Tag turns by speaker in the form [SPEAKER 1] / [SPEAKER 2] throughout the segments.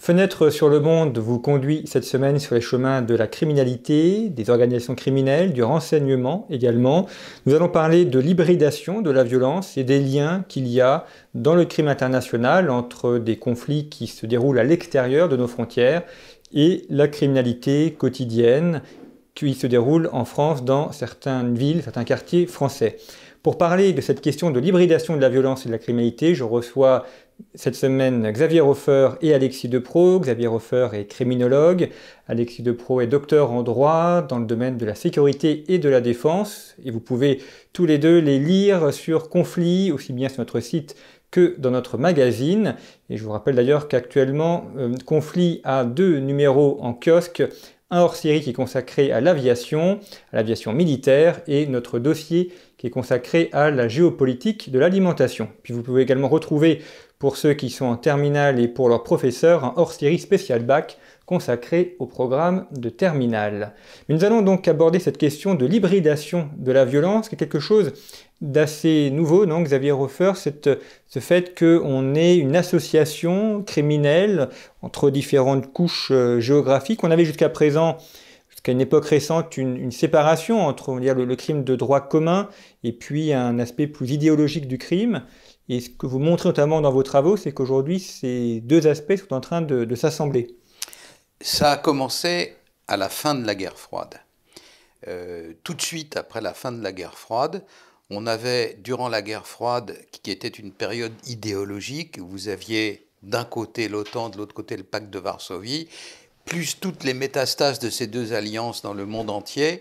[SPEAKER 1] Fenêtre sur le monde vous conduit cette semaine sur les chemins de la criminalité, des organisations criminelles, du renseignement également. Nous allons parler de l'hybridation de la violence et des liens qu'il y a dans le crime international entre des conflits qui se déroulent à l'extérieur de nos frontières et la criminalité quotidienne qui se déroule en France dans certaines villes, certains quartiers français. Pour parler de cette question de l'hybridation de la violence et de la criminalité, je reçois cette semaine Xavier Hofer et Alexis Depraux. Xavier Hofer est criminologue, Alexis Depraux est docteur en droit dans le domaine de la sécurité et de la défense. Et vous pouvez tous les deux les lire sur Conflit, aussi bien sur notre site que dans notre magazine. Et je vous rappelle d'ailleurs qu'actuellement, Conflit a 2 numéros en kiosque, un hors-série qui est consacré à l'aviation militaire, et notre dossier qui est consacré à la géopolitique de l'alimentation. Puis vous pouvez également retrouver, pour ceux qui sont en terminale et pour leurs professeurs, un hors-série spécial bac consacré au programme de terminale. Mais nous allons donc aborder cette question de l'hybridation de la violence, qui est quelque chose d'assez nouveau, non, Xavier Hofer, ce fait qu'on ait une association criminelle entre différentes couches géographiques. On avait jusqu'à présent, jusqu'à une époque récente, une séparation entre, on va dire, le crime de droit commun et puis un aspect plus idéologique du crime. Et ce que vous montrez notamment dans vos travaux, c'est qu'aujourd'hui, ces deux aspects sont en train de s'assembler.
[SPEAKER 2] Ça a commencé à la fin de la guerre froide. Tout de suite après la fin de la guerre froide, on avait, durant la guerre froide, qui était une période idéologique, où vous aviez d'un côté l'OTAN, de l'autre côté le pacte de Varsovie, plus toutes les métastases de ces deux alliances dans le monde entier,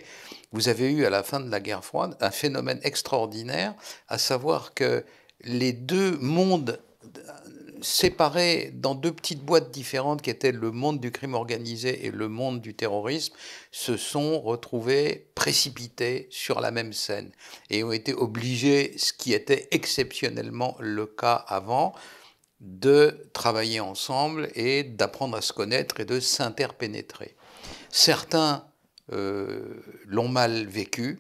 [SPEAKER 2] vous avez eu à la fin de la guerre froide un phénomène extraordinaire, à savoir que les deux mondes séparés dans deux petites boîtes différentes qui étaient le monde du crime organisé et le monde du terrorisme se sont retrouvés précipités sur la même scène et ont été obligés, ce qui était exceptionnellement le cas avant, de travailler ensemble et d'apprendre à se connaître et de s'interpénétrer. Certains l'ont mal vécu.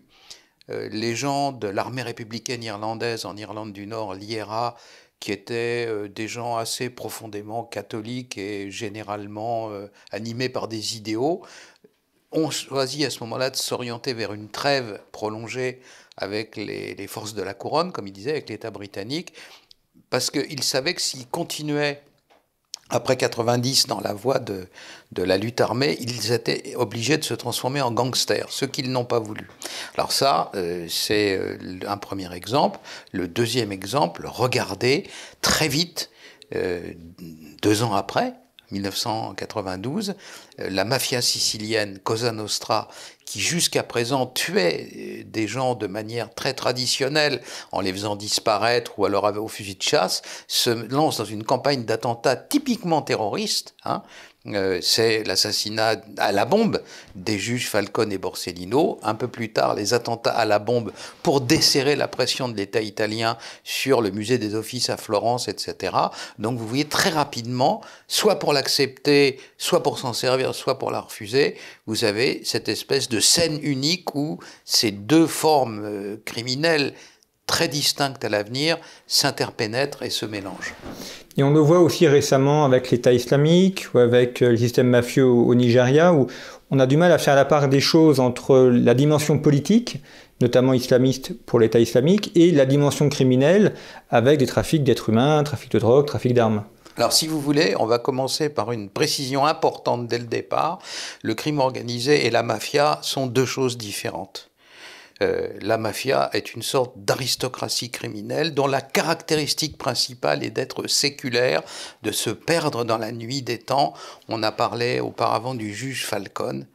[SPEAKER 2] Les gens de l'armée républicaine irlandaise en Irlande du Nord, l'IRA, qui étaient des gens assez profondément catholiques et généralement animés par des idéaux, ont choisi à ce moment-là de s'orienter vers une trêve prolongée avec les forces de la couronne, comme il disait, avec l'État britannique, parce qu'ils savaient que s'ils continuaient après 90 dans la voie de la lutte armée, ils étaient obligés de se transformer en gangsters, ce qu'ils n'ont pas voulu. Alors ça, c'est un premier exemple. Le deuxième exemple, regardez, très vite, 2 ans après, 1992, la mafia sicilienne Cosa Nostra, qui jusqu'à présent tuait des gens de manière très traditionnelle en les faisant disparaître ou alors au fusil de chasse, se lance dans une campagne d'attentats typiquement terroristes. C'est l'assassinat à la bombe des juges Falcone et Borsellino. Un peu plus tard, les attentats à la bombe pour desserrer la pression de l'État italien sur le musée des Offices à Florence, etc. Donc vous voyez très rapidement, soit pour l'accepter, soit pour s'en servir, soit pour la refuser, vous avez cette espèce de scène unique où ces deux formes criminelles très distinctes à l'avenir s'interpénètrent et se mélangent.
[SPEAKER 1] Et on le voit aussi récemment avec l'État islamique ou avec le système mafieux au Nigeria, où on a du mal à faire la part des choses entre la dimension politique, notamment islamiste pour l'État islamique, et la dimension criminelle avec des trafics d'êtres humains, trafic de drogue, trafic d'armes.
[SPEAKER 2] Alors, si vous voulez, on va commencer par une précision importante dès le départ. Le crime organisé et la mafia sont deux choses différentes. La mafia est une sorte d'aristocratie criminelle dont la caractéristique principale est d'être séculaire, de se perdre dans la nuit des temps. On a parlé auparavant du juge Falcone.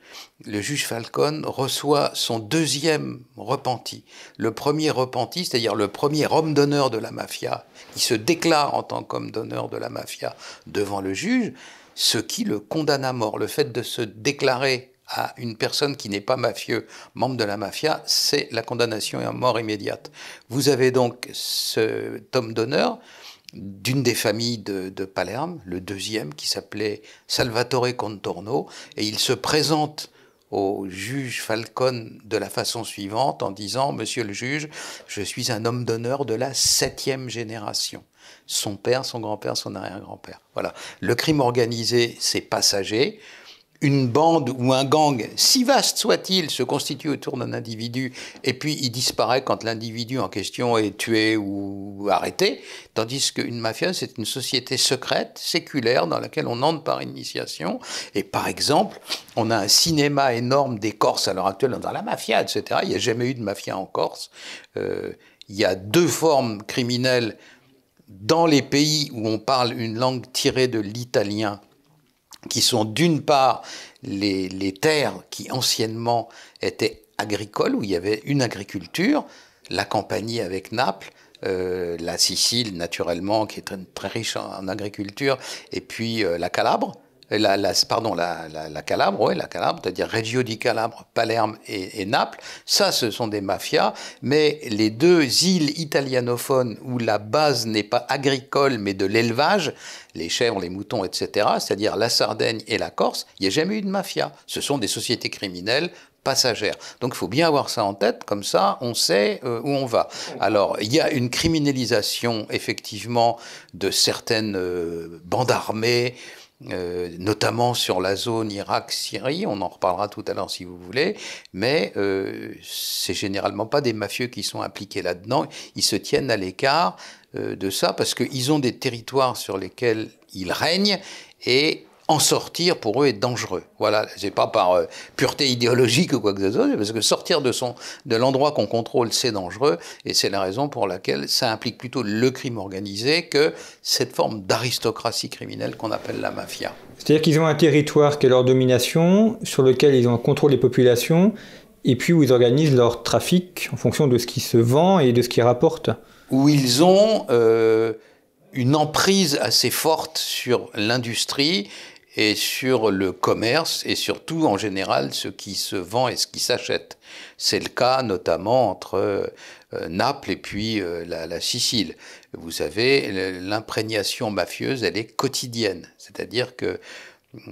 [SPEAKER 2] Le juge Falcone reçoit son deuxième repenti. Le premier repenti, c'est-à-dire le premier homme d'honneur de la mafia, qui se déclare en tant qu'homme d'honneur de la mafia devant le juge, ce qui le condamne à mort. Le fait de se déclarer à une personne qui n'est pas mafieux, membre de la mafia, c'est la condamnation à mort immédiate. Vous avez donc cet homme d'honneur d'une des familles de Palerme, le deuxième, qui s'appelait Salvatore Contorno, et il se présente au juge Falcone de la façon suivante en disant « Monsieur le juge, je suis un homme d'honneur de la 7e génération. » Son père, son grand-père, son arrière-grand-père. Voilà. Le crime organisé, c'est passager. Une bande ou un gang, si vaste soit-il, se constitue autour d'un individu et puis il disparaît quand l'individu en question est tué ou arrêté, tandis qu'une mafia, c'est une société secrète, séculaire, dans laquelle on entre par initiation. Et par exemple, on a un cinéma énorme des Corses à l'heure actuelle, dans la mafia, etc. Il n'y a jamais eu de mafia en Corse. Il y a 2 formes criminelles dans les pays où on parle une langue tirée de l'italien, qui sont d'une part les terres qui anciennement étaient agricoles, où il y avait une agriculture, la Campanie avec Naples, la Sicile naturellement qui est très, très riche en agriculture, et puis la Calabre, la Calabre, ouais, la Calabre, c'est-à-dire Reggio di Calabre, Palerme et Naples. Ça, ce sont des mafias, mais les 2 îles italianophones où la base n'est pas agricole, mais de l'élevage, les chèvres, les moutons, etc., c'est-à-dire la Sardaigne et la Corse, il n'y a jamais eu de mafia. Ce sont des sociétés criminelles passagères. Donc il faut bien avoir ça en tête, comme ça on sait où on va. Alors il y a une criminalisation effectivement de certaines bandes armées, notamment sur la zone Irak-Syrie, on en reparlera tout à l'heure si vous voulez, mais c'est généralement pas des mafieux qui sont impliqués là-dedans, ils se tiennent à l'écart de ça parce qu'ils ont des territoires sur lesquels ils règnent et en sortir pour eux est dangereux. Voilà, c'est pas par pureté idéologique ou quoi que ce soit, parce que sortir de l'endroit qu'on contrôle, c'est dangereux, et c'est la raison pour laquelle ça implique plutôt le crime organisé que cette forme d'aristocratie criminelle qu'on appelle la mafia.
[SPEAKER 1] C'est-à-dire qu'ils ont un territoire qui est leur domination, sur lequel ils ont un contrôle des populations, et puis où ils organisent leur trafic en fonction de ce qui se vend et de ce qui rapporte.
[SPEAKER 2] Où ils ont une emprise assez forte sur l'industrie, et sur le commerce, et surtout, en général, ce qui se vend et ce qui s'achète. C'est le cas notamment entre Naples et puis la Sicile. Vous savez, l'imprégnation mafieuse, elle est quotidienne. C'est-à-dire que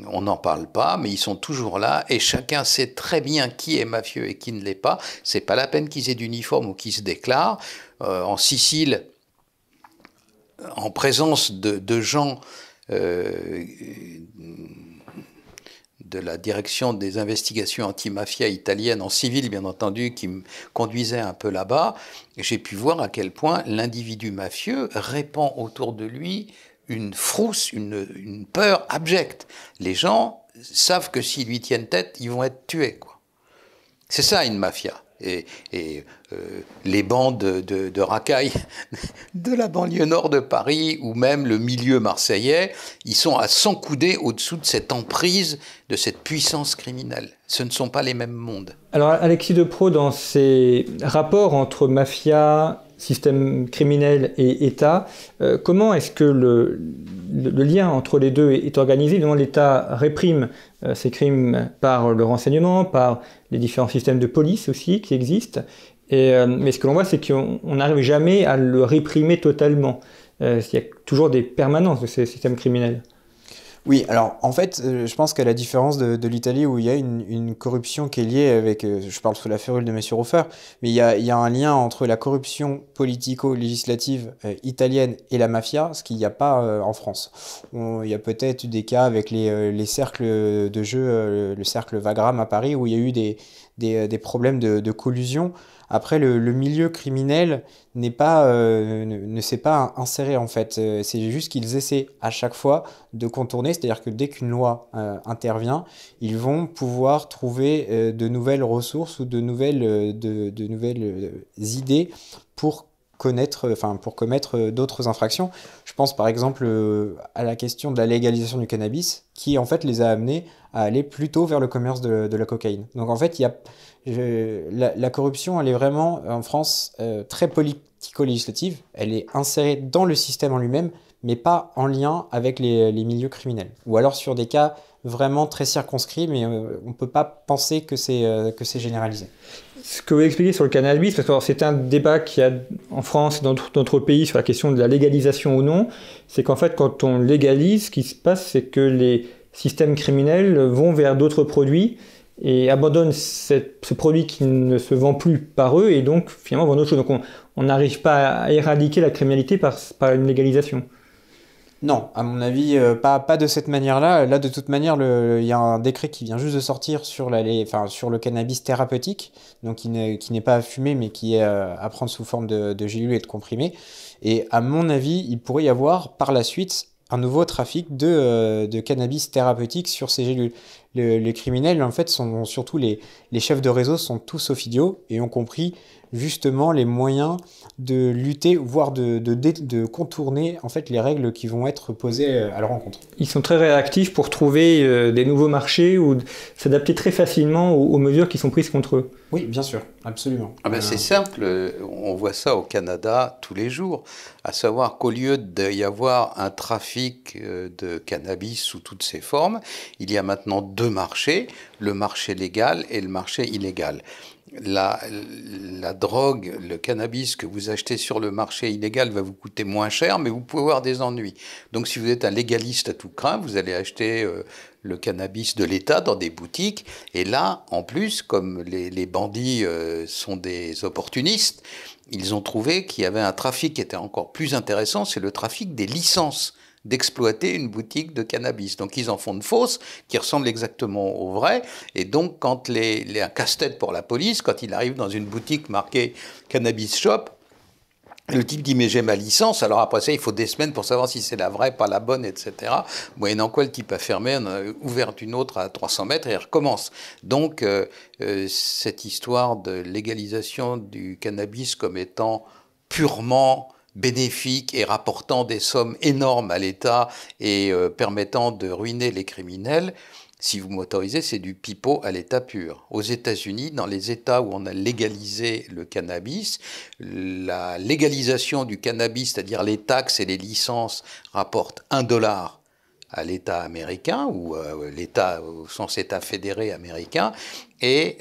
[SPEAKER 2] on n'en parle pas, mais ils sont toujours là, et chacun sait très bien qui est mafieux et qui ne l'est pas. C'est pas la peine qu'ils aient d'uniforme ou qu'ils se déclarent. En Sicile, en présence de gens de la direction des investigations anti-mafia italienne, en civil bien entendu, qui me conduisait un peu là-bas, j'ai pu voir à quel point l'individu mafieux répand autour de lui une frousse, une peur abjecte. Les gens savent que s'ils lui tiennent tête, ils vont être tués, quoi. C'est ça une mafia. Et les bandes de racailles de la banlieue nord de Paris ou même le milieu marseillais, ils sont à 100 coudées au-dessous de cette emprise, de cette puissance criminelle. Ce ne sont pas les mêmes mondes.
[SPEAKER 1] Alors Alexis Depraux, dans ces rapports entre mafia, système criminel et État, comment est-ce que le lien entre les deux est organisé? Évidemment, l'État réprime ces crimes par le renseignement, par les différents systèmes de police aussi qui existent. Mais ce que l'on voit, c'est qu'on n'arrive jamais à le réprimer totalement. Il y a toujours des permanences de ces systèmes criminels.
[SPEAKER 3] Oui, alors en fait, je pense qu'à la différence de l'Italie où il y a une corruption qui est liée avec, je parle sous la férule de M. Roffer, mais il y a un lien entre la corruption politico-législative italienne et la mafia, ce qu'il n'y a pas en France. Il y a peut-être des cas avec les cercles de jeu, le cercle Wagram à Paris, où il y a eu des problèmes de collusion. Après, le milieu criminel ne s'est pas inséré en fait. C'est juste qu'ils essaient à chaque fois de contourner, c'est-à-dire que dès qu'une loi intervient, ils vont pouvoir trouver de nouvelles ressources ou de nouvelles idées pour commettre d'autres infractions. Je pense par exemple à la question de la légalisation du cannabis, qui en fait les a amenés à aller plutôt vers le commerce de la cocaïne. Donc en fait, la corruption, elle est vraiment en France très politico-législative. Elle est insérée dans le système en lui-même, mais pas en lien avec les milieux criminels. Ou alors sur des cas vraiment très circonscrits, mais on ne peut pas penser que c'est généralisé.
[SPEAKER 1] Ce que vous expliquez sur le cannabis, parce que c'est un débat qu'il y a en France et dans d'autres pays sur la question de la légalisation ou non, c'est qu'en fait, quand on légalise, ce qui se passe, c'est que les systèmes criminels vont vers d'autres produits et abandonnent ce produit qui ne se vend plus par eux et donc finalement vendent autre chose. Donc on n'arrive pas à éradiquer la criminalité par une légalisation.
[SPEAKER 3] Non, à mon avis, pas de cette manière-là. Là, de toute manière, il y a un décret qui vient juste de sortir sur sur le cannabis thérapeutique, donc qui n'est pas à fumer, mais qui est à prendre sous forme de gélules et de comprimés. Et à mon avis, il pourrait y avoir par la suite un nouveau trafic de cannabis thérapeutique sur ces gélules. Les criminels, en fait, sont surtout les chefs de réseau, sont tous ophidiaux et ont compris justement les moyens de lutter, voire de contourner en fait les règles qui vont être posées à leur encontre.
[SPEAKER 1] Ils sont très réactifs pour trouver des nouveaux marchés ou s'adapter très facilement aux mesures qui sont prises contre eux.
[SPEAKER 3] Oui, bien sûr, absolument.
[SPEAKER 2] C'est simple, on voit ça au Canada tous les jours, à savoir qu'au lieu d'y avoir un trafic de cannabis sous toutes ses formes, il y a maintenant deux marchés, le marché légal et le marché illégal. La drogue, le cannabis que vous achetez sur le marché illégal va vous coûter moins cher, mais vous pouvez avoir des ennuis. Donc si vous êtes un légaliste à tout crin, vous allez acheter le cannabis de l'État dans des boutiques. Et là, en plus, comme les bandits sont des opportunistes, ils ont trouvé qu'il y avait un trafic qui était encore plus intéressant, c'est le trafic des licences d'exploiter une boutique de cannabis. Donc ils en font de fausses qui ressemblent exactement aux vraies. Et donc quand un casse-tête pour la police, quand il arrive dans une boutique marquée Cannabis Shop, le type dit mais j'ai ma licence, alors après ça il faut des semaines pour savoir si c'est la vraie, pas la bonne, etc. Moyennant quoi le type a fermé, on a ouvert une autre à 300 mètres et il recommence. Donc cette histoire de légalisation du cannabis comme étant purement bénéfique et rapportant des sommes énormes à l'État et permettant de ruiner les criminels, si vous m'autorisez, c'est du pipeau à l'état pur. Aux États-Unis, dans les États où on a légalisé le cannabis, la légalisation du cannabis, c'est-à-dire les taxes et les licences, rapporte $1 à l'État américain, ou l'État au sens État fédéré américain, et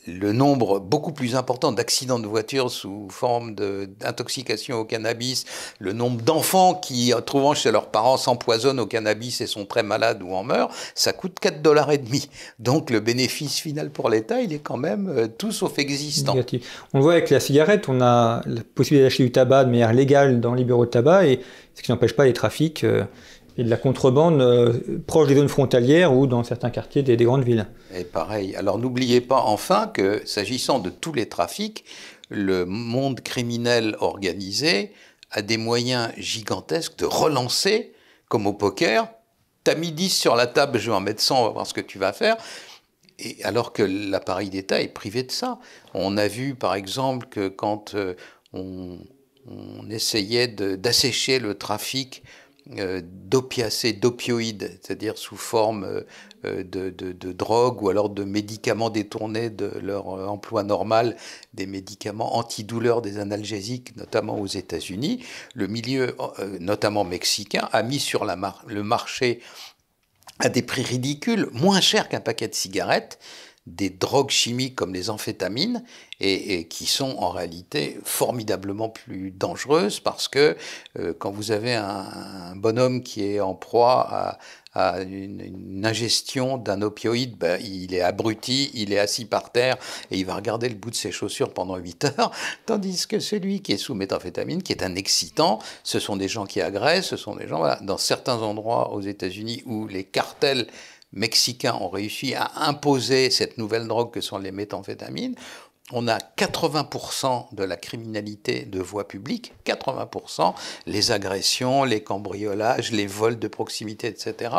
[SPEAKER 2] le nombre beaucoup plus important d'accidents de voiture sous forme d'intoxication au cannabis, le nombre d'enfants qui, trouvant chez leurs parents, s'empoisonnent au cannabis et sont très malades ou en meurent, ça coûte $4,50. Donc le bénéfice final pour l'État, il est quand même tout sauf existant.
[SPEAKER 1] Négatif. On le voit avec la cigarette, on a la possibilité d'acheter du tabac de manière légale dans les bureaux de tabac, et ce qui n'empêche pas les trafics et de la contrebande proche des zones frontalières ou dans certains quartiers des grandes villes.
[SPEAKER 2] Et pareil. Alors n'oubliez pas enfin que, s'agissant de tous les trafics, le monde criminel organisé a des moyens gigantesques de relancer, comme au poker. T'as mis 10 sur la table, je vais en mettre 100, on va voir ce que tu vas faire. Et alors que l'appareil d'État est privé de ça. On a vu par exemple que quand on essayait d'assécher le trafic d'opiacés, d'opioïdes, c'est-à-dire sous forme de drogue ou alors de médicaments détournés de leur emploi normal, des médicaments antidouleurs, des analgésiques, notamment aux États-Unis. Le milieu, notamment mexicain, a mis sur le marché à des prix ridicules, moins cher qu'un paquet de cigarettes, des drogues chimiques comme les amphétamines et qui sont en réalité formidablement plus dangereuses parce que quand vous avez un bonhomme qui est en proie à une ingestion d'un opioïde, il est abruti, il est assis par terre et il va regarder le bout de ses chaussures pendant 8 heures, tandis que celui qui est sous méthamphétamine, qui est un excitant, ce sont des gens qui agressent, ce sont des gens, voilà, dans certains endroits aux États-Unis où les cartels mexicains ont réussi à imposer cette nouvelle drogue que sont les méthamphétamines, on a 80% de la criminalité de voie publique, 80%, les agressions, les cambriolages, les vols de proximité, etc.,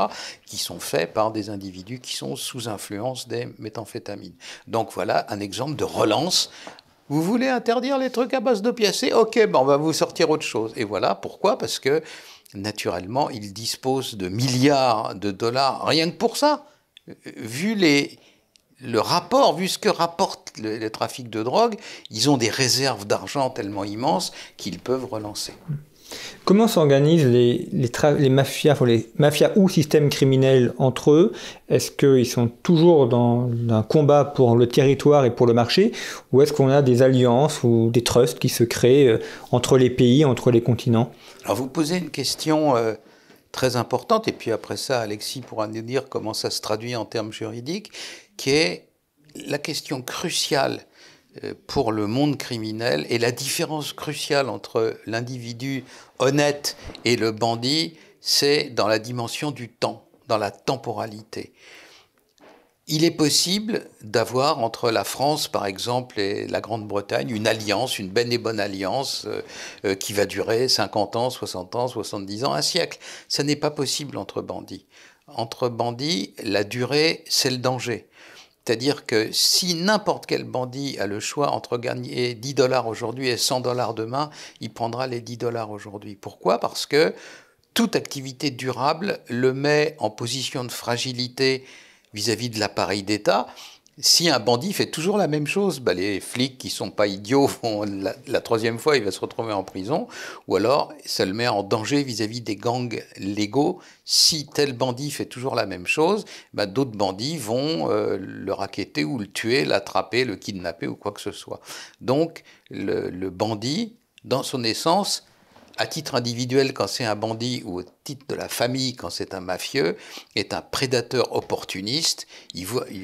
[SPEAKER 2] qui sont faits par des individus qui sont sous influence des méthamphétamines. Donc voilà un exemple de relance. Vous voulez interdire les trucs à base d'opiacés? Ok, on va vous sortir autre chose. Et voilà, pourquoi? Parce que naturellement, ils disposent de milliards de dollars rien que pour ça. Vu le rapport, vu ce que rapporte le trafic de drogue, ils ont des réserves d'argent tellement immenses qu'ils peuvent relancer.
[SPEAKER 1] Comment s'organisent les mafias, les mafias ou systèmes criminels entre eux? Est-ce qu'ils sont toujours dans un combat pour le territoire et pour le marché? Ou est-ce qu'on a des alliances ou des trusts qui se créent entre les pays, entre les continents?
[SPEAKER 2] Alors vous posez une question très importante, et puis après ça, Alexis pourra nous dire comment ça se traduit en termes juridiques, qui est la question cruciale pour le monde criminel et la différence cruciale entre l'individu honnête et le bandit, c'est dans la dimension du temps, dans la temporalité. Il est possible d'avoir entre la France, par exemple, et la Grande-Bretagne, une alliance, une belle et bonne alliance qui va durer 50 ans, 60 ans, 70 ans, un siècle. Ça n'est pas possible entre bandits. Entre bandits, la durée, c'est le danger. C'est-à-dire que si n'importe quel bandit a le choix entre gagner 10 $ aujourd'hui et 100 $ demain, il prendra les 10 $ aujourd'hui. Pourquoi ? Parce que toute activité durable le met en position de fragilité vis-à-vis de l'appareil d'État. Si un bandit fait toujours la même chose, les flics qui sont pas idiots vont la troisième fois, il va se retrouver en prison, ou alors ça le met en danger vis-à-vis des gangs légaux. Si tel bandit fait toujours la même chose, d'autres bandits vont le racketter ou le tuer, l'attraper, le kidnapper ou quoi que ce soit. Donc le bandit, dans son essence, à titre individuel quand c'est un bandit ou au titre de la famille quand c'est un mafieux, est un prédateur opportuniste.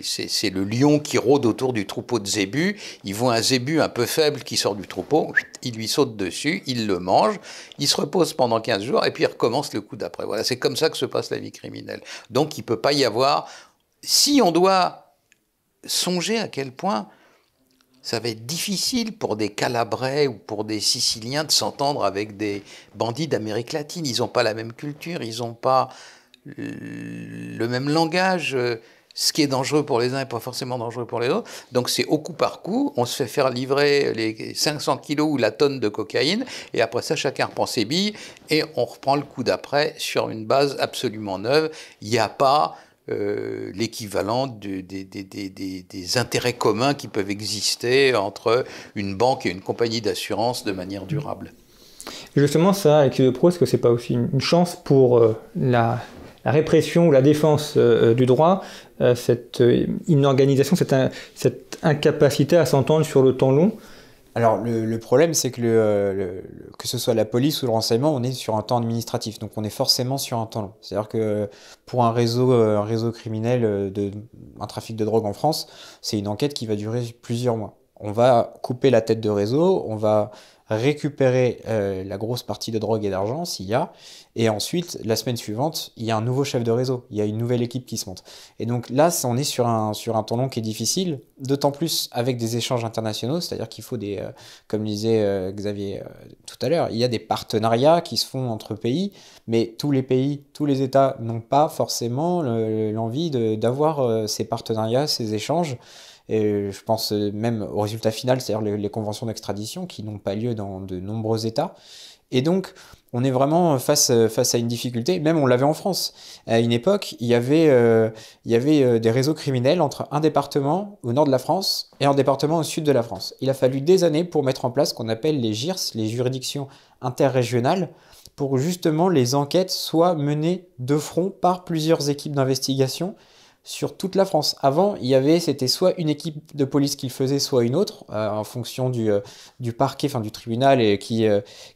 [SPEAKER 2] C'est le lion qui rôde autour du troupeau de zébus. Il voit un zébu un peu faible qui sort du troupeau, il lui saute dessus, il le mange, il se repose pendant 15 jours et puis il recommence le coup d'après. Voilà, c'est comme ça que se passe la vie criminelle. Donc il ne peut pas y avoir... Si on doit songer à quel point ça va être difficile pour des Calabrais ou pour des Siciliens de s'entendre avec des bandits d'Amérique latine. Ils n'ont pas la même culture, ils n'ont pas le même langage. Ce qui est dangereux pour les uns n'est pas forcément dangereux pour les autres. Donc c'est au coup par coup, on se fait faire livrer les 500 kilos ou la tonne de cocaïne, et après ça, chacun reprend ses billes, et on reprend le coup d'après sur une base absolument neuve. Il n'y a pas... l'équivalent des intérêts communs qui peuvent exister entre une banque et une compagnie d'assurance de manière durable.
[SPEAKER 1] Justement, ça, avec le pro, est-ce que c'est pas aussi une chance pour la répression ou la défense du droit, cette inorganisation, cette incapacité à s'entendre sur le temps long?
[SPEAKER 3] Alors le problème, c'est que que ce soit la police ou le renseignement, on est sur un temps administratif, donc on est forcément sur un temps long. C'est-à-dire que pour un réseau criminel, un trafic de drogue en France, c'est une enquête qui va durer plusieurs mois. On va couper la tête de réseau, on va récupérer la grosse partie de drogue et d'argent s'il y a, et ensuite la semaine suivante il y a un nouveau chef de réseau, il y a une nouvelle équipe qui se monte, et donc là on est sur un temps long qui est difficile, d'autant plus avec des échanges internationaux, c'est-à-dire qu'il faut comme disait Xavier tout à l'heure, il y a des partenariats qui se font entre pays, mais tous les États n'ont pas forcément l'envie d'avoir ces partenariats, ces échanges. Et je pense même au résultat final, c'est-à-dire les conventions d'extradition qui n'ont pas lieu dans de nombreux États. Et donc, on est vraiment face à une difficulté. Même on l'avait en France. À une époque, il y avait des réseaux criminels entre un département au nord de la France et un département au sud de la France. Il a fallu des années pour mettre en place ce qu'on appelle les JIRS, les juridictions interrégionales, pour justement les enquêtes soient menées de front par plusieurs équipes d'investigation sur toute la France. Avant, c'était soit une équipe de police qui le faisait, soit une autre, en fonction du parquet, enfin du tribunal qui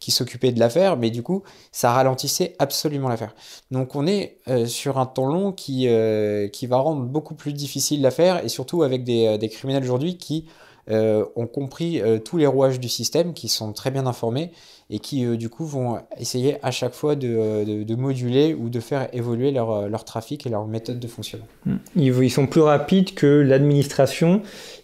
[SPEAKER 3] s'occupait de l'affaire, mais du coup, ça ralentissait absolument l'affaire. Donc on est sur un temps long qui va rendre beaucoup plus difficile l'affaire, et surtout avec des criminels aujourd'hui qui ont compris tous les rouages du système, qui sont très bien informés, et qui du coup vont essayer à chaque fois de moduler ou de faire évoluer leur trafic et leur méthode de fonctionnement.
[SPEAKER 1] Ils sont plus rapides que l'administration,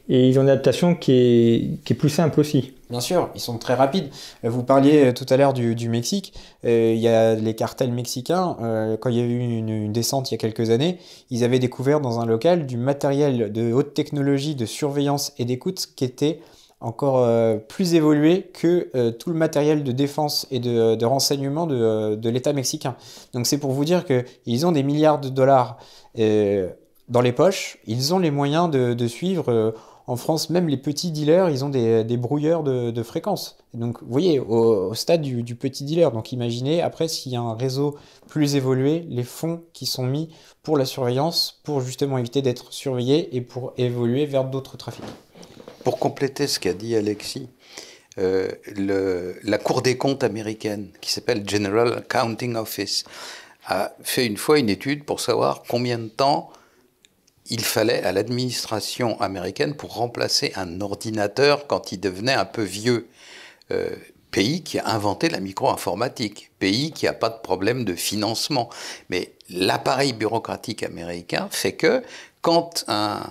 [SPEAKER 1] et ils ont une adaptation qui est plus simple aussi.
[SPEAKER 3] Bien sûr, ils sont très rapides. Vous parliez tout à l'heure du Mexique. Il y a les cartels mexicains. Quand il y a eu une descente il y a quelques années, ils avaient découvert dans un local du matériel de haute technologie de surveillance et d'écoute qui était encore plus évolué que tout le matériel de défense et de renseignement de l'État mexicain. Donc c'est pour vous dire qu'ils ont des milliards de dollars dans les poches. Ils ont les moyens de suivre... En France, même les petits dealers, ils ont des brouilleurs de fréquences. Donc, vous voyez, au stade du petit dealer. Donc, imaginez, après, s'il y a un réseau plus évolué, les fonds qui sont mis pour la surveillance, pour justement éviter d'être surveillés et pour évoluer vers d'autres trafics.
[SPEAKER 2] Pour compléter ce qu'a dit Alexis, la Cour des comptes américaine, qui s'appelle General Accounting Office, a fait une fois une étude pour savoir combien de temps il fallait à l'administration américaine pour remplacer un ordinateur quand il devenait un peu vieux. Pays qui a inventé la micro-informatique, pays qui n'a pas de problème de financement. Mais l'appareil bureaucratique américain fait que quand un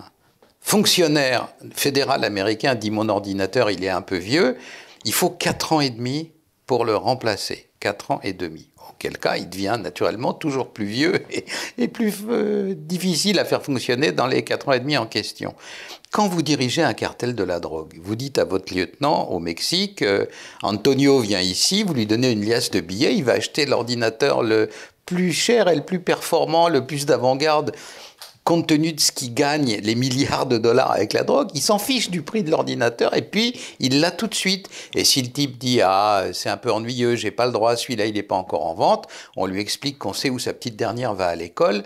[SPEAKER 2] fonctionnaire fédéral américain dit « mon ordinateur, il est un peu vieux », il faut 4 ans et demi pour le remplacer. 4 ans et demi. Auquel cas, il devient naturellement toujours plus vieux et plus difficile à faire fonctionner dans les 4 ans et demi en question. Quand vous dirigez un cartel de la drogue, vous dites à votre lieutenant au Mexique, Antonio vient ici, vous lui donnez une liasse de billets, il va acheter l'ordinateur le plus cher et le plus performant, le plus d'avant-garde. Compte tenu de ce qu'il gagne, les milliards de dollars avec la drogue, il s'en fiche du prix de l'ordinateur et puis il l'a tout de suite. Et si le type dit « Ah, c'est un peu ennuyeux, j'ai pas le droit, celui-là il n'est pas encore en vente », on lui explique qu'on sait où sa petite dernière va à l'école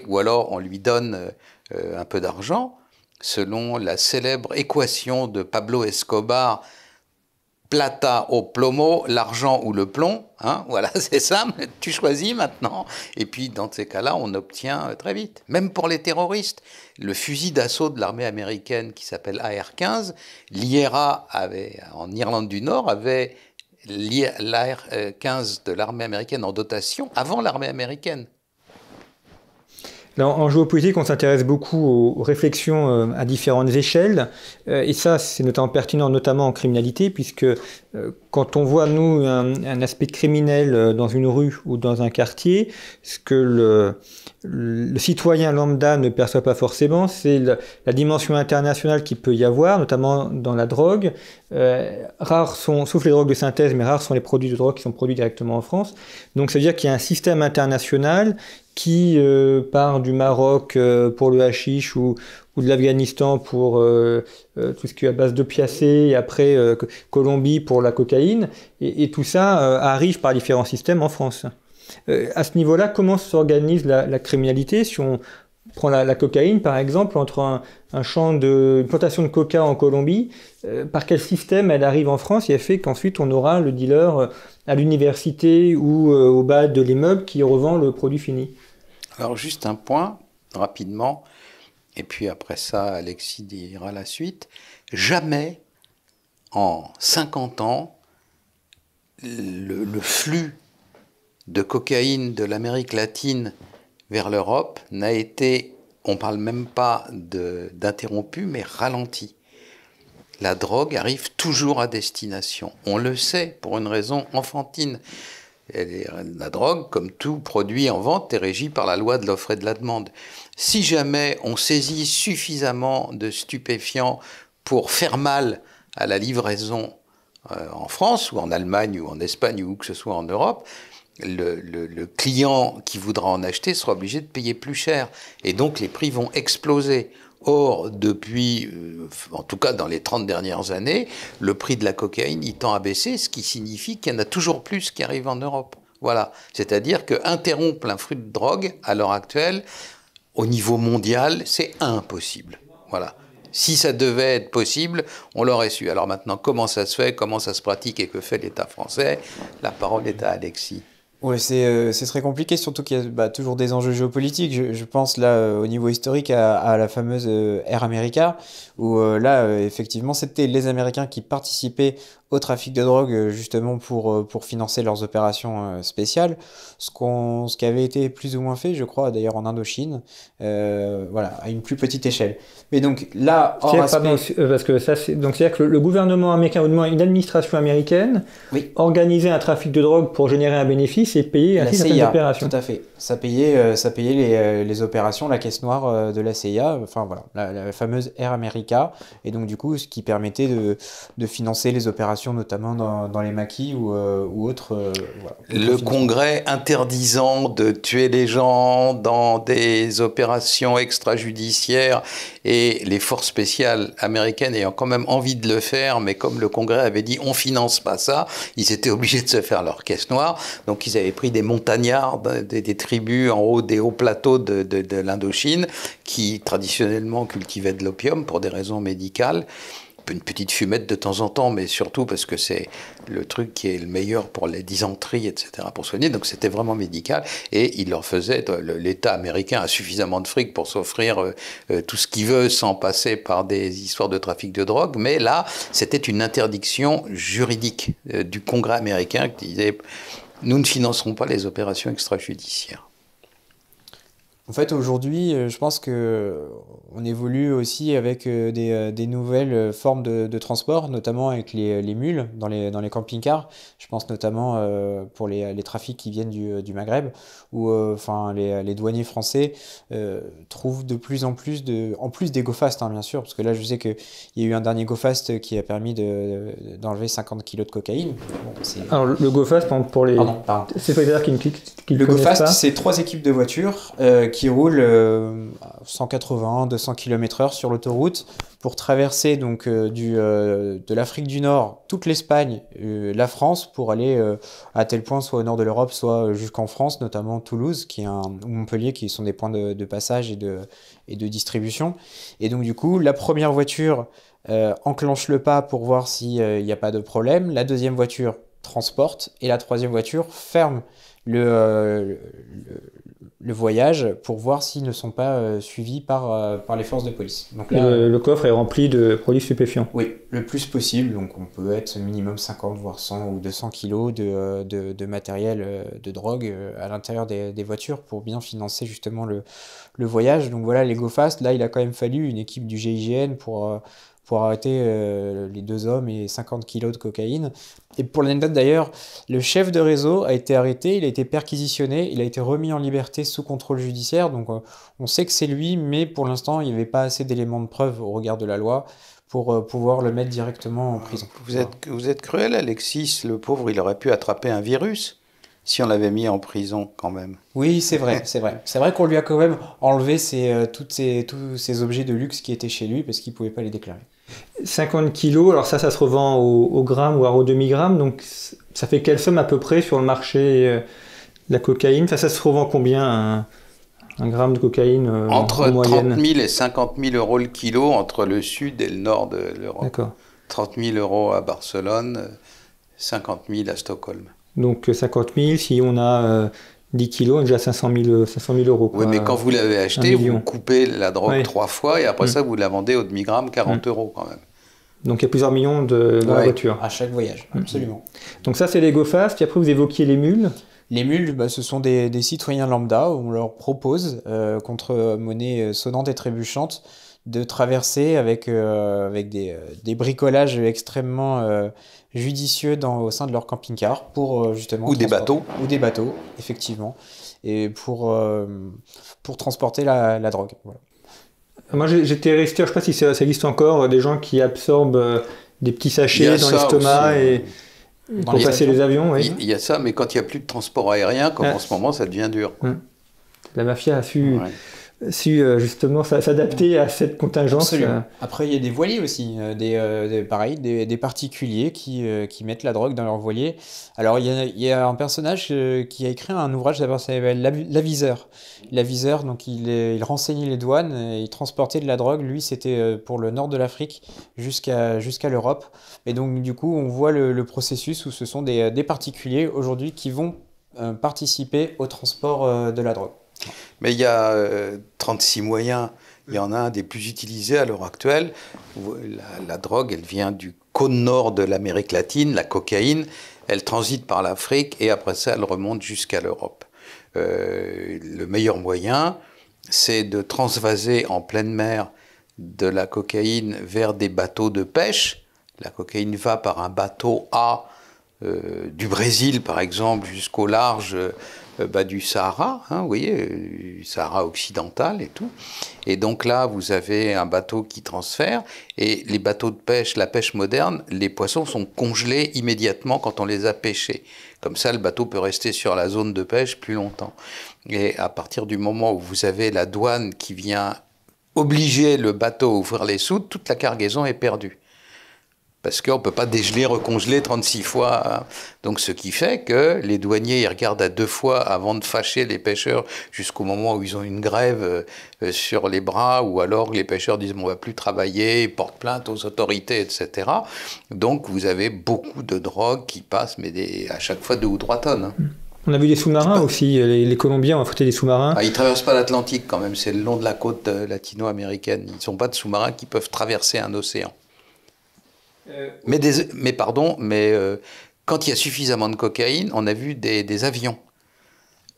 [SPEAKER 2] ou alors on lui donne un peu d'argent. Selon la célèbre équation de Pablo Escobar, plata o plomo, l'argent ou le plomb, hein, voilà, c'est ça, tu choisis maintenant. Et puis, dans ces cas-là, on obtient très vite. Même pour les terroristes, le fusil d'assaut de l'armée américaine qui s'appelle AR-15, l'IRA en Irlande du Nord avait l'AR-15 de l'armée américaine en dotation avant l'armée américaine.
[SPEAKER 1] Là, en géopolitique, on s'intéresse beaucoup aux réflexions à différentes échelles, et ça, c'est notamment pertinent, notamment en criminalité, puisque quand on voit, nous, un aspect criminel dans une rue ou dans un quartier, ce que le citoyen lambda ne perçoit pas forcément, c'est la dimension internationale qu'il peut y avoir, notamment dans la drogue. Rares sont, sauf les drogues de synthèse, mais rares sont les produits de drogue qui sont produits directement en France. Donc, ça veut dire qu'il y a un système international qui part du Maroc pour le hashish ou de l'Afghanistan pour tout ce qui est à base d'opiacés, et après Colombie pour la cocaïne, et tout ça arrive par différents systèmes en France. À ce niveau-là, comment s'organise la criminalité? Si on prend la cocaïne, par exemple, entre une plantation de coca en Colombie, par quel système elle arrive en France et elle fait qu'ensuite on aura le dealer à l'université ou au bas de l'immeuble qui revend le produit fini?
[SPEAKER 2] Alors juste un point, rapidement, et puis après ça, Alexis dira la suite. Jamais, en 50 ans, le flux de cocaïne de l'Amérique latine vers l'Europe n'a été, on ne parle même pas d'interrompu, mais ralenti. La drogue arrive toujours à destination. On le sait pour une raison enfantine. La drogue, comme tout produit en vente, est régie par la loi de l'offre et de la demande. Si jamais on saisit suffisamment de stupéfiants pour faire mal à la livraison en France ou en Allemagne ou en Espagne ou où que ce soit en Europe, le client qui voudra en acheter sera obligé de payer plus cher. Et donc les prix vont exploser. Or, depuis, en tout cas dans les 30 dernières années, le prix de la cocaïne, il tend à baisser, ce qui signifie qu'il y en a toujours plus qui arrivent en Europe. Voilà. C'est-à-dire qu'interrompre un flux de drogue, à l'heure actuelle, au niveau mondial, c'est impossible. Voilà. Si ça devait être possible, on l'aurait su. Alors maintenant, comment ça se fait, comment ça se pratique et que fait l'État français? La parole est à Alexis.
[SPEAKER 3] Ouais, c'est très compliqué, surtout qu'il y a toujours des enjeux géopolitiques. Je pense là, au niveau historique, à la fameuse Air America, où effectivement, c'était les Américains qui participaient au trafic de drogue, justement pour financer leurs opérations spéciales. Ce qui avait été plus ou moins fait, je crois, d'ailleurs en Indochine, voilà, à une plus petite échelle. Mais donc là,
[SPEAKER 1] parce que ça, c'est-à-dire que le gouvernement américain, ou du moins une administration américaine,
[SPEAKER 3] oui,
[SPEAKER 1] organisait un trafic de drogue pour générer un bénéfice et payer ainsi certaines opérations.
[SPEAKER 3] Tout à fait. Ça payait les opérations, la caisse noire de la CIA, enfin voilà, la fameuse Air America, et donc du coup, ce qui permettait de financer les opérations, notamment dans les maquis ou autres. Voilà,
[SPEAKER 2] le Congrès interdisant de tuer les gens dans des opérations extrajudiciaires et les forces spéciales américaines ayant quand même envie de le faire, mais comme le Congrès avait dit on finance pas ça, ils étaient obligés de se faire leur caisse noire. Donc ils avaient pris des montagnards, des tribus en haut des hauts plateaux de l'Indochine qui traditionnellement cultivaient de l'opium pour des raisons médicales. une petite fumette de temps en temps, mais surtout parce que c'est le truc qui est le meilleur pour les dysenteries, etc., pour soigner. Donc c'était vraiment médical. Et il leur faisait, l'État américain a suffisamment de fric pour s'offrir tout ce qu'il veut sans passer par des histoires de trafic de drogue. Mais là, c'était une interdiction juridique du Congrès américain qui disait « Nous ne financerons pas les opérations extrajudiciaires ».
[SPEAKER 3] En fait, aujourd'hui, je pense que on évolue aussi avec des nouvelles formes de transport, notamment avec les mules dans les camping-cars. Je pense notamment pour les trafics qui viennent du Maghreb, où enfin les douaniers français trouvent de plus en plus en plus des go-fast, hein, bien sûr, parce que là, je sais qu'il y a eu un dernier go-fast qui a permis d'enlever 50 kilos de cocaïne. Bon,
[SPEAKER 1] alors, le go-fast, pour les...
[SPEAKER 3] Pardon.
[SPEAKER 1] C'est pas dire qu'ils
[SPEAKER 3] Le
[SPEAKER 1] connaissent
[SPEAKER 3] go-fast,
[SPEAKER 1] pas.
[SPEAKER 3] c'est 3 équipes de voitures qui roulent à 180, 200 km/h sur l'autoroute pour traverser donc de l'Afrique du Nord, toute l'Espagne, la France, pour aller à tel point soit au nord de l'Europe, soit jusqu'en France, notamment Toulouse ou Montpellier, qui sont des points de passage et de distribution. Et donc du coup, la première voiture enclenche le pas pour voir s'il n'y a pas de problème. La deuxième voiture transporte et la troisième voiture ferme le voyage pour voir s'ils ne sont pas suivis par les forces de police. Donc là,
[SPEAKER 1] Le coffre est rempli de produits stupéfiants.
[SPEAKER 3] oui, le plus possible. Donc on peut être minimum 50, voire 100 ou 200 kilos de matériel de drogue à l'intérieur des voitures pour bien financer justement le voyage. Donc voilà, les go-fast, là il a quand même fallu une équipe du GIGN pour arrêter les 2 hommes et 50 kilos de cocaïne. Et pour l'anecdote d'ailleurs, le chef de réseau a été arrêté, il a été perquisitionné, il a été remis en liberté sous contrôle judiciaire. Donc on sait que c'est lui, mais pour l'instant, il n'y avait pas assez d'éléments de preuve au regard de la loi pour pouvoir le mettre directement en prison.
[SPEAKER 2] Vous êtes cruel, Alexis. Le pauvre, il aurait pu attraper un virus si on l'avait mis en prison quand même.
[SPEAKER 3] Oui, c'est vrai, c'est vrai. C'est vrai qu'on lui a quand même enlevé tous ces objets de luxe qui étaient chez lui parce qu'il ne pouvait pas les déclarer.
[SPEAKER 1] 50 kilos, alors ça se revend au gramme ou au demi-gramme, donc ça fait quelle somme à peu près sur le marché de la cocaïne? Ça se revend combien un gramme de cocaïne
[SPEAKER 2] entre
[SPEAKER 1] en moyenne?
[SPEAKER 2] 30 000 et 50 000 euros le kilo entre le sud et le nord de l'Europe.
[SPEAKER 1] D'accord.
[SPEAKER 2] 30 000 euros à Barcelone, 50 000 à Stockholm.
[SPEAKER 1] Donc 50 000, si on a 10 kilos, on a déjà 500 000 euros. Quoi.
[SPEAKER 2] Oui, mais quand vous l'avez acheté, vous coupez la drogue
[SPEAKER 1] Ouais.
[SPEAKER 2] 3 fois et après ça, vous la vendez au demi-gramme 40 euros quand même.
[SPEAKER 1] Donc il y a plusieurs millions dans la voiture.
[SPEAKER 3] À chaque voyage, absolument.
[SPEAKER 1] Donc ça, c'est les go-fast. Puis après, vous évoquiez les mules.
[SPEAKER 3] Les mules, ce sont des citoyens lambda où on leur propose, contre monnaie sonnante et trébuchante, de traverser avec des bricolages extrêmement judicieux au sein de leur camping-car pour justement...
[SPEAKER 2] Ou des bateaux.
[SPEAKER 3] Ou des bateaux, effectivement, et pour transporter la drogue. Voilà.
[SPEAKER 1] Moi, j'étais resté, je ne sais pas si ça existe encore, des gens qui absorbent des petits sachets dans l'estomac pour passer les avions. Oui.
[SPEAKER 2] Il y a ça, mais quand il n'y a plus de transport aérien, comme en ce moment, ça devient dur.
[SPEAKER 1] La mafia a su justement s'adapter à cette contingence.
[SPEAKER 3] Absolument. Après, il y a des voiliers aussi, des particuliers qui mettent la drogue dans leur voilier. Alors, il y a un personnage qui a écrit un ouvrage, d'abord, ça s'appelle L'aviseur. L'aviseur, donc il renseignait les douanes, et il transportait de la drogue. Lui, c'était pour le nord de l'Afrique jusqu'à l'Europe. Et donc, du coup, on voit le processus où ce sont des particuliers aujourd'hui qui vont participer au transport de la drogue.
[SPEAKER 2] Mais il y a 36 moyens. Il y en a un des plus utilisés à l'heure actuelle. La drogue, elle vient du cône nord de l'Amérique latine, la cocaïne. Elle transite par l'Afrique et après ça, elle remonte jusqu'à l'Europe. Le meilleur moyen, c'est de transvaser en pleine mer de la cocaïne vers des bateaux de pêche. La cocaïne va par un bateau du Brésil, par exemple, jusqu'au large du Sahara, vous voyez, du Sahara occidental et tout. Et donc là, vous avez un bateau qui transfère, et les bateaux de pêche, la pêche moderne, les poissons sont congelés immédiatement quand on les a pêchés. Comme ça, le bateau peut rester sur la zone de pêche plus longtemps. Et à partir du moment où vous avez la douane qui vient obliger le bateau à ouvrir les soutes, toute la cargaison est perdue. parce qu'on ne peut pas dégeler, recongeler 36 fois. Hein. Donc ce qui fait que les douaniers ils regardent à 2 fois avant de fâcher les pêcheurs jusqu'au moment où ils ont une grève sur les bras, ou alors les pêcheurs disent on ne va plus travailler, ils portent plainte aux autorités, etc. Donc vous avez beaucoup de drogue qui passe, mais à chaque fois 2 ou 3 tonnes. Hein.
[SPEAKER 1] On a vu des sous-marins aussi, les Colombiens ont affrété des sous-marins.
[SPEAKER 2] Ah, ils ne traversent pas l'Atlantique quand même, c'est le long de la côte latino-américaine. Ils n'ont pas de sous-marins qui peuvent traverser un océan. Mais quand il y a suffisamment de cocaïne, on a vu des avions.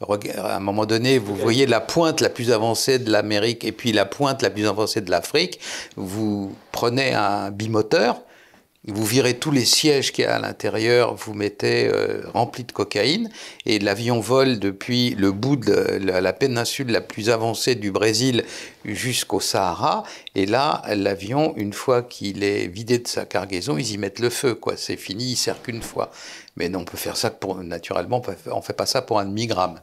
[SPEAKER 2] À un moment donné, vous voyez la pointe la plus avancée de l'Amérique et puis la pointe la plus avancée de l'Afrique. Vous prenez un bimoteur, vous virez tous les sièges qu'il y a à l'intérieur, vous mettez rempli de cocaïne, et l'avion vole depuis le bout de la péninsule la plus avancée du Brésil jusqu'au Sahara. Et là, l'avion, une fois qu'il est vidé de sa cargaison, ils y mettent le feu, quoi. C'est fini, il ne sert qu'une fois. Mais non, on peut faire ça naturellement, on ne fait pas ça pour un demi-gramme.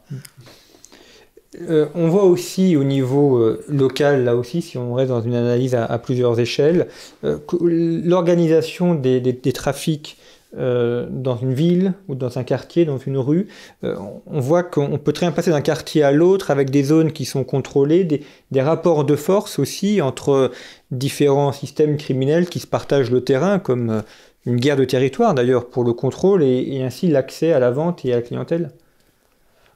[SPEAKER 1] On voit aussi au niveau local, là aussi, si on reste dans une analyse à plusieurs échelles, l'organisation des trafics dans une ville ou dans un quartier, dans une rue, on voit qu'on peut très bien passer d'un quartier à l'autre avec des zones qui sont contrôlées, des rapports de force aussi entre différents systèmes criminels qui se partagent le terrain, comme une guerre de territoire d'ailleurs pour le contrôle et ainsi l'accès à la vente et à la clientèle.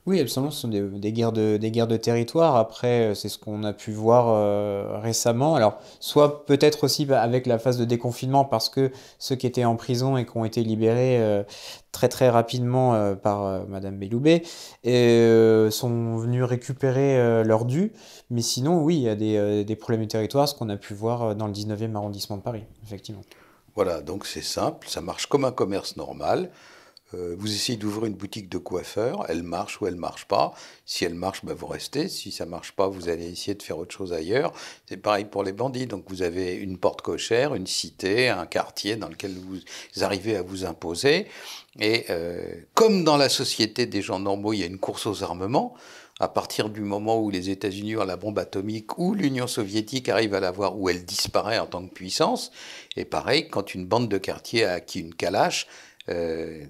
[SPEAKER 3] Oui, absolument, ce sont des guerres de territoire. Après, c'est ce qu'on a pu voir récemment. Alors, soit peut-être aussi avec la phase de déconfinement, parce que ceux qui étaient en prison et qui ont été libérés très très rapidement par Madame Belloubet sont venus récupérer leur dû. Mais sinon, oui, il y a des problèmes de territoire, ce qu'on a pu voir dans le 19e arrondissement de Paris, effectivement.
[SPEAKER 2] Voilà, donc c'est simple, ça marche comme un commerce normal. Vous essayez d'ouvrir une boutique de coiffeur, elle marche ou elle marche pas. Si elle marche, ben vous restez. Si ça marche pas, vous allez essayer de faire autre chose ailleurs. C'est pareil pour les bandits. Donc vous avez une porte cochère, une cité, un quartier dans lequel vous arrivez à vous imposer. Et comme dans la société des gens normaux, il y a une course aux armements. À partir du moment où les États-Unis ont la bombe atomique, ou l'Union soviétique arrive à l'avoir, où elle disparaît en tant que puissance. Et pareil, quand une bande de quartier a acquis une calache,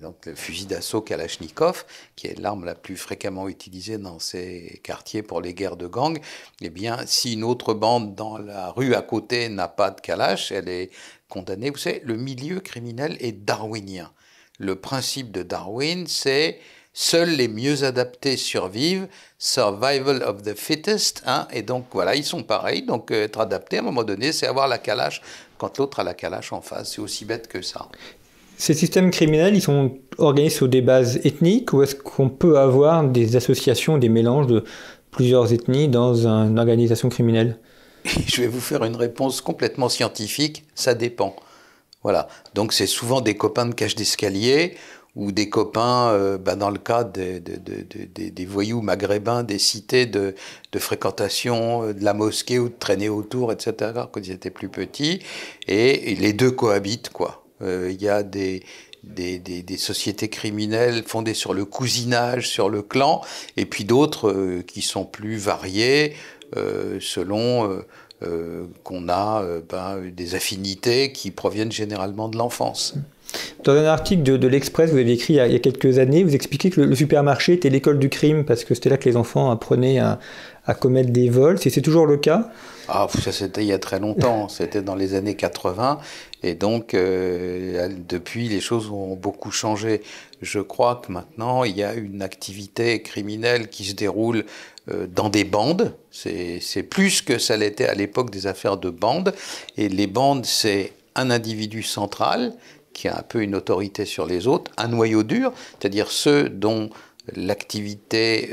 [SPEAKER 2] donc le fusil d'assaut Kalachnikov, qui est l'arme la plus fréquemment utilisée dans ces quartiers pour les guerres de gang, eh bien, si une autre bande dans la rue à côté n'a pas de Kalash, elle est condamnée. Vous savez, le milieu criminel est darwinien. Le principe de Darwin, c'est seuls les mieux adaptés survivent, survival of the fittest, hein, et donc voilà, ils sont pareils, donc être adapté à un moment donné, c'est avoir la Kalash quand l'autre a la Kalash en face, c'est aussi bête que ça.
[SPEAKER 1] Ces systèmes criminels, ils sont organisés sur des bases ethniques, ou est-ce qu'on peut avoir des associations, des mélanges de plusieurs ethnies dans une organisation criminelle?
[SPEAKER 2] Je vais vous faire une réponse complètement scientifique, ça dépend. Voilà, donc c'est souvent des copains de cage d'escalier, ou des copains, dans le cas des voyous maghrébins, des cités de fréquentation de la mosquée ou de traîner autour, etc., quand ils étaient plus petits, et les deux cohabitent, quoi. Il y a des sociétés criminelles fondées sur le cousinage, sur le clan, et puis d'autres qui sont plus variées selon qu'on a des affinités qui proviennent généralement de l'enfance.
[SPEAKER 1] Dans un article de l'Express, vous avez écrit il y a quelques années, vous expliquez que le supermarché était l'école du crime parce que c'était là que les enfants apprenaient à commettre des vols. C'est toujours le cas?
[SPEAKER 2] Ah, ça c'était il y a très longtemps, c'était dans les années 80, et donc depuis les choses ont beaucoup changé. Je crois que maintenant il y a une activité criminelle qui se déroule dans des bandes, c'est plus que ça l'était à l'époque des affaires de bandes, et les bandes c'est un individu central qui a un peu une autorité sur les autres, un noyau dur, c'est-à-dire ceux dont l'activité,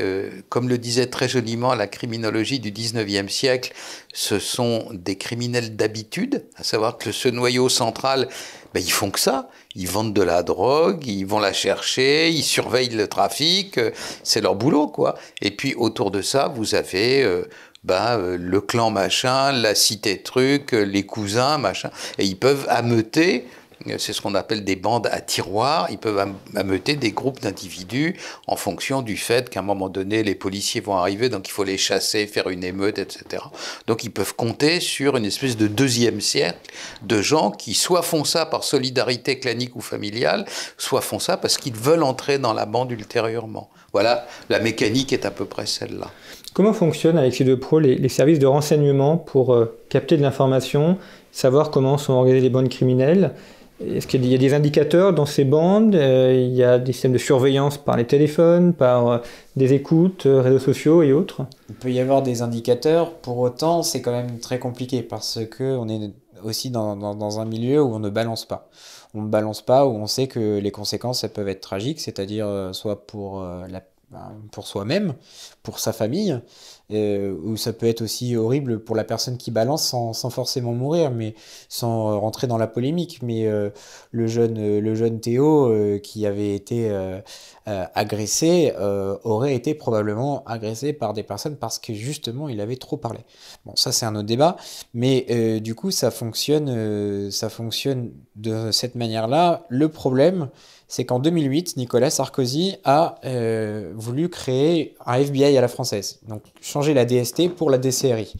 [SPEAKER 2] comme le disait très joliment la criminologie du 19e siècle, ce sont des criminels d'habitude, à savoir que ce noyau central, ils font que ça, ils vendent de la drogue, ils vont la chercher, ils surveillent le trafic, c'est leur boulot, quoi. Et puis autour de ça, vous avez le clan machin, la cité truc, les cousins machin, et ils peuvent ameuter C'est ce qu'on appelle des bandes à tiroirs. Ils peuvent ameuter des groupes d'individus en fonction du fait qu'à un moment donné, les policiers vont arriver, donc il faut les chasser, faire une émeute, etc. Donc ils peuvent compter sur une espèce de deuxième cercle de gens qui soit font ça par solidarité clanique ou familiale, soit font ça parce qu'ils veulent entrer dans la bande ultérieurement. Voilà, la mécanique est à peu près celle-là.
[SPEAKER 1] Comment fonctionnent, Alexis Depraux, les services de renseignement pour capter de l'information, savoir comment sont organisées les bandes criminelles? Est-ce qu'il y a des indicateurs dans ces bandes? Il y a des systèmes de surveillance par les téléphones, par des écoutes, réseaux sociaux et autres?
[SPEAKER 3] Il peut y avoir des indicateurs, pour autant c'est quand même très compliqué parce qu'on est aussi dans un milieu où on ne balance pas. On ne balance pas, où on sait que les conséquences elles peuvent être tragiques, c'est-à-dire soit pour soi-même, pour sa famille, ou ça peut être aussi horrible pour la personne qui balance sans forcément mourir, mais sans rentrer dans la polémique. Mais le jeune Théo qui avait été agressé aurait été probablement agressé par des personnes parce que justement il avait trop parlé. Bon, ça c'est un autre débat, mais du coup ça fonctionne de cette manière-là. Le problème, c'est qu'en 2008, Nicolas Sarkozy a voulu créer un FBI à la française, donc changer la DST pour la DCRI.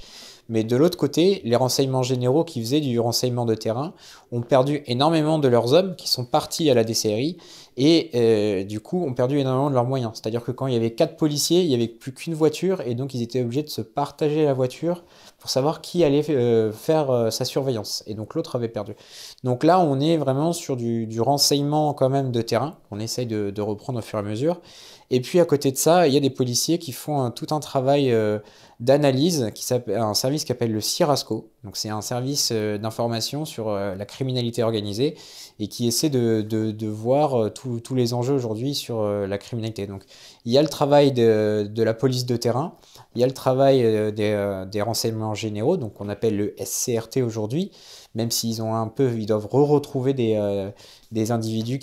[SPEAKER 3] Mais de l'autre côté, les renseignements généraux qui faisaient du renseignement de terrain ont perdu énormément de leurs hommes qui sont partis à la DCRI et du coup ont perdu énormément de leurs moyens. C'est-à-dire que quand il y avait 4 policiers, il n'y avait plus qu'une voiture et donc ils étaient obligés de se partager la voiture pour savoir qui allait faire sa surveillance. Et donc l'autre avait perdu. Donc là, on est vraiment sur du renseignement quand même de terrain, qu'on essaye de reprendre au fur et à mesure. Et puis à côté de ça, il y a des policiers qui font tout un travail d'analyse, un service qui s'appelle le CIRASCO. Donc c'est un service d'information sur la criminalité organisée et qui essaie de voir tous les enjeux aujourd'hui sur la criminalité. Donc il y a le travail de la police de terrain, il y a le travail des renseignements généraux, donc on appelle le SCRT aujourd'hui, même s'ils ils doivent retrouver des individus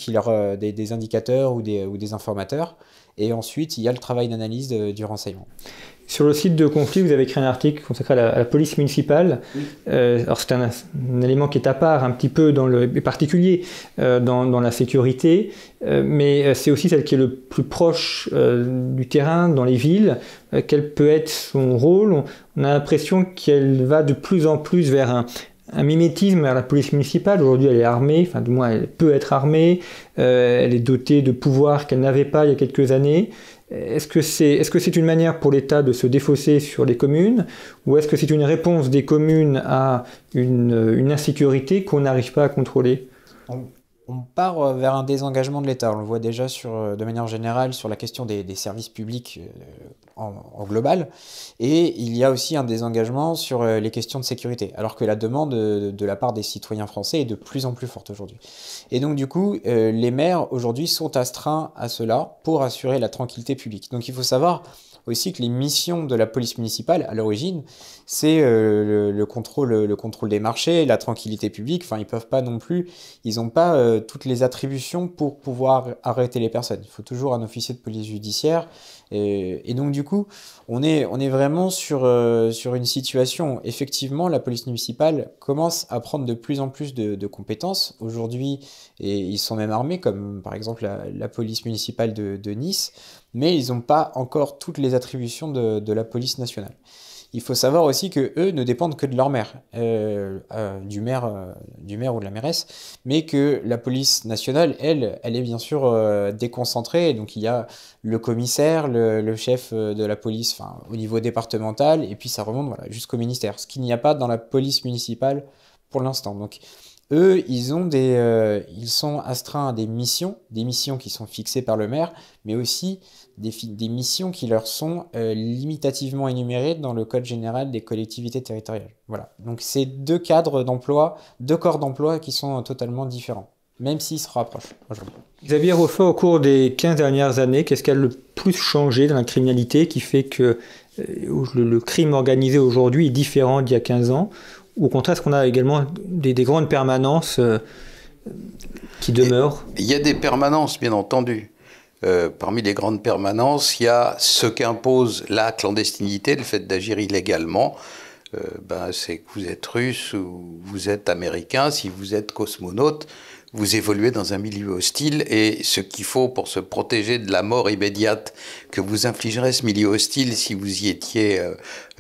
[SPEAKER 3] des indicateurs ou des informateurs. Et ensuite, il y a le travail d'analyse du renseignement.
[SPEAKER 1] Sur le site de Conflit, vous avez écrit un article consacré à la police municipale. Oui. Alors c'est un élément qui est à part, un petit peu particulier dans la sécurité, mais c'est aussi celle qui est le plus proche du terrain, dans les villes. Quel peut être son rôle? On a l'impression qu'elle va de plus en plus vers un mimétisme à la police municipale. Aujourd'hui, elle est armée, enfin du moins elle peut être armée, elle est dotée de pouvoirs qu'elle n'avait pas il y a quelques années. Est-ce que c'est une manière pour l'État de se défausser sur les communes, ou est-ce que c'est une réponse des communes à une insécurité qu'on n'arrive pas à contrôler?
[SPEAKER 3] On part vers un désengagement de l'État. On le voit déjà de manière générale sur la question des services publics en global. Et il y a aussi un désengagement sur les questions de sécurité, alors que la demande de la part des citoyens français est de plus en plus forte aujourd'hui. Et donc du coup, les maires aujourd'hui sont astreints à cela pour assurer la tranquillité publique. Donc il faut savoir aussi que les missions de la police municipale, à l'origine, c'est le contrôle des marchés, la tranquillité publique. Enfin, ils n'ont pas toutes les attributions pour pouvoir arrêter les personnes. Il faut toujours un officier de police judiciaire. Et donc, du coup, on est vraiment sur une situation. Effectivement, la police municipale commence à prendre de plus en plus de compétences. Aujourd'hui, et ils sont même armés, comme par exemple la police municipale de Nice, mais ils n'ont pas encore toutes les attributions de la police nationale. Il faut savoir aussi que eux ne dépendent que de leur maire, du maire ou de la mairesse, mais que la police nationale, elle est bien sûr déconcentrée. Et donc il y a le commissaire, le chef de la police, enfin au niveau départemental, et puis ça remonte jusqu'au ministère. Ce qu'il n'y a pas dans la police municipale pour l'instant. Donc eux, ils sont astreints à des missions qui sont fixées par le maire, mais aussi des missions qui leur sont limitativement énumérées dans le Code général des collectivités territoriales. Voilà. Donc c'est deux corps d'emploi qui sont totalement différents, même s'ils se rapprochent aujourd'hui.
[SPEAKER 1] Xavier Roffort, au cours des 15 dernières années, qu'est-ce qui a le plus changé dans la criminalité qui fait que le crime organisé aujourd'hui est différent d'il y a 15 ans? Ou au contraire, est-ce qu'on a également des grandes permanences qui demeurent?
[SPEAKER 2] Il y a des permanences, bien entendu. Parmi les grandes permanences, il y a ce qu'impose la clandestinité, le fait d'agir illégalement. C'est que vous êtes russe ou vous êtes américain. Si vous êtes cosmonaute, vous évoluez dans un milieu hostile et ce qu'il faut pour se protéger de la mort immédiate que vous infligerait ce milieu hostile si vous y étiez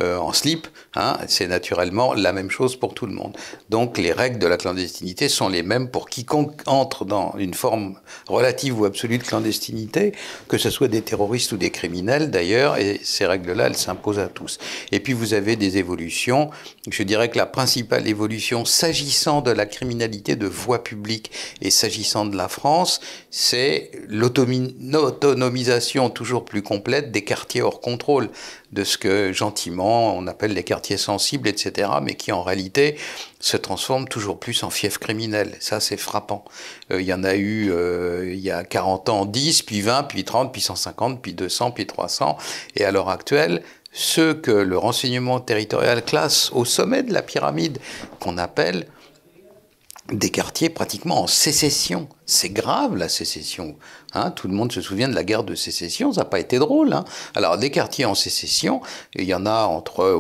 [SPEAKER 2] en slip, hein, c'est naturellement la même chose pour tout le monde. Donc les règles de la clandestinité sont les mêmes pour quiconque entre dans une forme relative ou absolue de clandestinité, que ce soit des terroristes ou des criminels d'ailleurs, et ces règles-là, elles s'imposent à tous. Et puis vous avez des évolutions, je dirais que la principale évolution s'agissant de la criminalité de voie publique et s'agissant de la France, c'est l'autonomisation toujours plus complète des quartiers hors contrôle, de ce que gentiment on appelle les quartiers sensibles, etc., mais qui en réalité se transforment toujours plus en fiefs criminels. Ça, c'est frappant. Il y en a eu, il y a 40 ans, 10, puis 20, puis 30, puis 150, puis 200, puis 300. Et à l'heure actuelle, ceux que le renseignement territorial classe au sommet de la pyramide, qu'on appelle des quartiers pratiquement en sécession. C'est grave, la sécession. Hein, tout le monde se souvient de la guerre de sécession, ça n'a pas été drôle. Hein. Alors, des quartiers en sécession, il y en a entre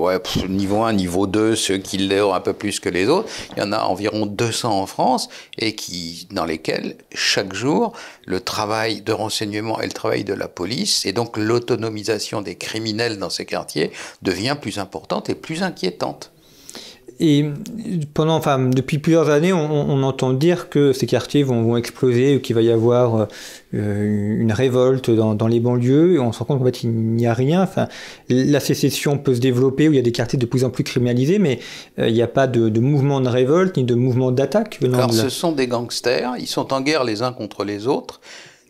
[SPEAKER 2] niveau 1, niveau 2, ceux qui l'ont un peu plus que les autres. Il y en a environ 200 en France, et dans lesquels, chaque jour, le travail de renseignement et le travail de la police, et donc l'autonomisation des criminels dans ces quartiers, devient plus importante et plus inquiétante.
[SPEAKER 1] Et depuis plusieurs années, on entend dire que ces quartiers vont exploser, qu'il va y avoir une révolte dans les banlieues, et on se rend compte qu'en fait, il n'y a rien. Enfin, la sécession peut se développer, où il y a des quartiers de plus en plus criminalisés, mais il n'y a pas de mouvement de révolte, ni de mouvement d'attaque.
[SPEAKER 2] Alors, ce sont des gangsters, ils sont en guerre les uns contre les autres.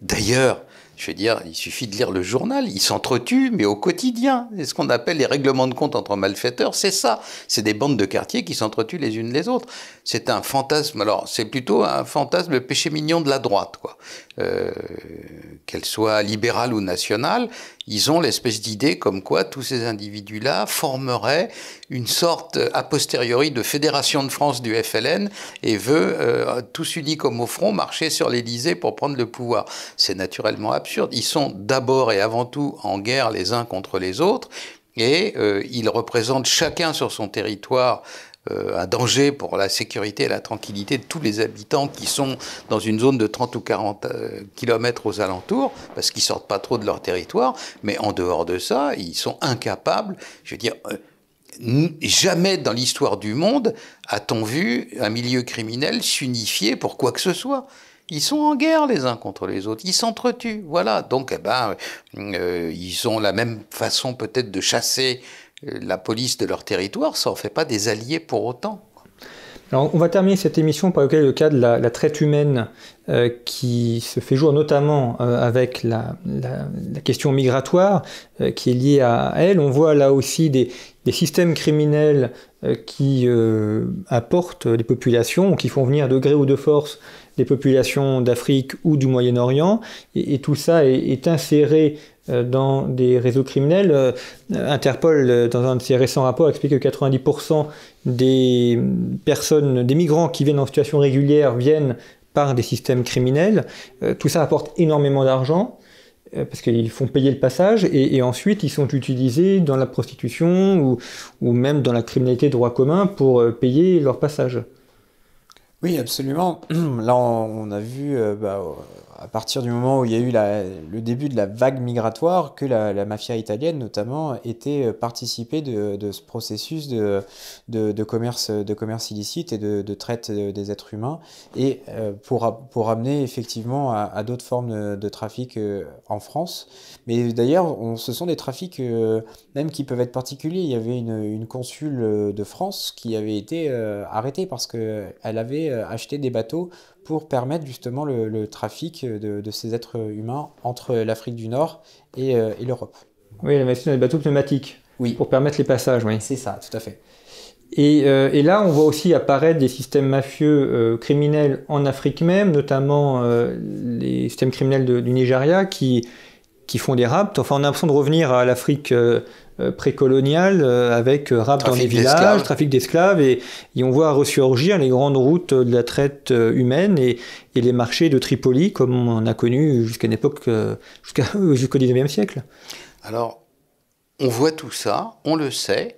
[SPEAKER 2] D'ailleurs, je veux dire, il suffit de lire le journal, ils s'entretuent, mais au quotidien. C'est ce qu'on appelle les règlements de compte entre malfaiteurs, c'est ça. C'est des bandes de quartiers qui s'entretuent les unes les autres. C'est un fantasme, alors c'est plutôt un fantasme, le péché mignon de la droite, quoi. Qu'elle soit libérale ou nationale, ils ont l'espèce d'idée comme quoi tous ces individus-là formeraient une sorte a posteriori de fédération de France du FLN et veut, tous unis comme au front, marcher sur l'Élysée pour prendre le pouvoir. C'est naturellement absurde. Ils sont d'abord et avant tout en guerre les uns contre les autres et ils représentent chacun sur son territoire un danger pour la sécurité et la tranquillité de tous les habitants qui sont dans une zone de 30 ou 40 kilomètres aux alentours, parce qu'ils sortent pas trop de leur territoire, mais en dehors de ça, ils sont incapables, je veux dire, jamais dans l'histoire du monde a-t-on vu un milieu criminel s'unifier pour quoi que ce soit. Ils sont en guerre les uns contre les autres, ils s'entretuent, voilà. Donc, ils ont la même façon peut-être de chasser la police de leur territoire, ça en fait pas des alliés pour autant.
[SPEAKER 1] Alors, on va terminer cette émission par le cas de la traite humaine qui se fait jour notamment avec la question migratoire qui est liée à elle. On voit là aussi des systèmes criminels qui apportent des populations, qui font venir de gré ou de force des populations d'Afrique ou du Moyen-Orient, et tout ça est inséré dans des réseaux criminels. Interpol, dans un de ses récents rapports, explique que 90% des migrants qui viennent en situation régulière viennent par des systèmes criminels. Tout ça apporte énormément d'argent, parce qu'ils font payer le passage, et ensuite ils sont utilisés dans la prostitution ou même dans la criminalité de droit commun pour payer leur passage.
[SPEAKER 3] Oui, absolument. Là, on a vu, à partir du moment où il y a eu le début de la vague migratoire, que la mafia italienne, notamment, était participée de ce processus de commerce illicite et de traite des êtres humains, et pour amener effectivement à d'autres formes de trafic en France. Mais d'ailleurs, ce sont des trafics même qui peuvent être particuliers. Il y avait une consul de France qui avait été arrêtée parce qu'elle avait acheté des bateaux pour permettre justement le trafic de ces êtres humains entre l'Afrique du Nord et l'Europe.
[SPEAKER 1] Oui, elle avait acheté des bateaux pneumatiques, oui, pour permettre les passages. Oui.
[SPEAKER 3] C'est ça, tout à fait.
[SPEAKER 1] Et là, on voit aussi apparaître des systèmes mafieux criminels en Afrique même, notamment les systèmes criminels du Nigeria qui font des rapts. Enfin, on a l'impression de revenir à l'Afrique précoloniale avec rapt dans les villages, trafic d'esclaves, et on voit ressurgir les grandes routes de la traite humaine et les marchés de Tripoli comme on a connu jusqu'à une époque, jusqu'au 19e siècle.
[SPEAKER 2] Alors, on voit tout ça, on le sait.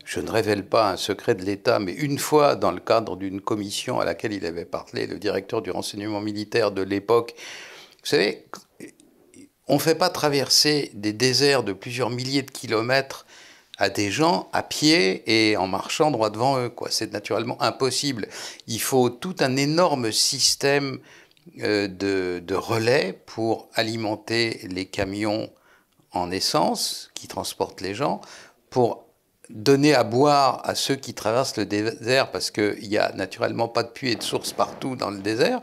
[SPEAKER 2] Je ne révèle pas un secret de l'État, mais une fois, dans le cadre d'une commission à laquelle il avait parlé, le directeur du renseignement militaire de l'époque, vous savez, on ne fait pas traverser des déserts de plusieurs milliers de kilomètres à des gens à pied et en marchant droit devant eux, quoi. C'est naturellement impossible. Il faut tout un énorme système de relais pour alimenter les camions en essence qui transportent les gens, pour donner à boire à ceux qui traversent le désert, parce qu'il n'y a naturellement pas de puits et de sources partout dans le désert.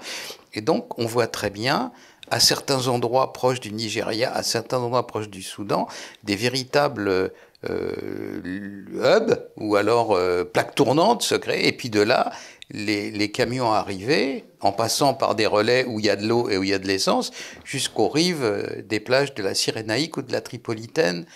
[SPEAKER 2] Et donc, on voit très bien, à certains endroits proches du Nigeria, à certains endroits proches du Soudan, des véritables hubs, ou alors plaques tournantes se créent, et puis de là, les camions arrivaient, en passant par des relais où il y a de l'eau et où il y a de l'essence, jusqu'aux rives des plages de la Cyrénaïque ou de la Tripolitaine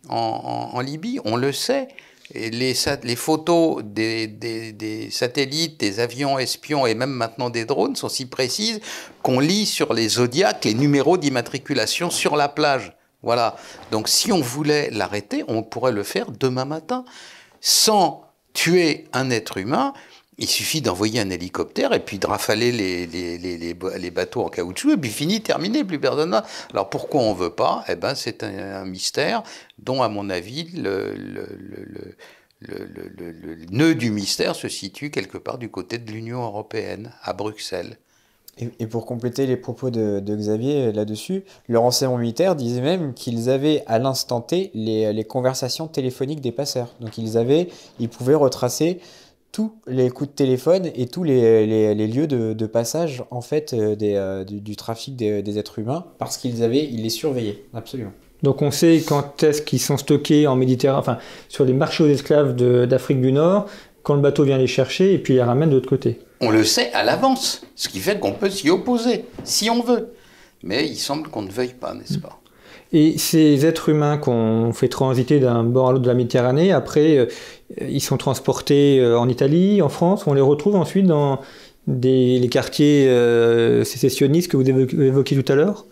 [SPEAKER 2] en Libye. On le sait. Et les photos des satellites, des avions espions et même maintenant des drones sont si précises qu'on lit sur les Zodiacs les numéros d'immatriculation sur la plage. Voilà. Donc si on voulait l'arrêter, on pourrait le faire demain matin. Sans tuer un être humain, il suffit d'envoyer un hélicoptère et puis de rafaler les bateaux en caoutchouc et puis fini, terminé, plus personne n'a. Alors pourquoi on ne veut pas? Eh ben, c'est un mystère dont, à mon avis, le nœud du mystère se situe quelque part du côté de l'Union européenne, à Bruxelles.
[SPEAKER 3] Et pour compléter les propos de Xavier là-dessus, le renseignement militaire disait même qu'ils avaient à l'instant T les conversations téléphoniques des passeurs. Donc ils pouvaient retracer tous les coups de téléphone et tous les lieux de passage en fait du trafic des êtres humains, parce ils les surveillaient, absolument.
[SPEAKER 1] Donc on sait quand est-ce qu'ils sont stockés en Méditerranée, enfin sur les marchés aux esclaves d'Afrique du Nord, quand le bateau vient les chercher et puis les ramène de l'autre côté.
[SPEAKER 2] On le sait à l'avance, ce qui fait qu'on peut s'y opposer, si on veut. Mais il semble qu'on ne veuille pas, n'est-ce pas?
[SPEAKER 1] Et ces êtres humains qu'on fait transiter d'un bord à l'autre de la Méditerranée, après, ils sont transportés en Italie, en France, on les retrouve ensuite dans les quartiers sécessionnistes que vous évoquiez tout à l'heure?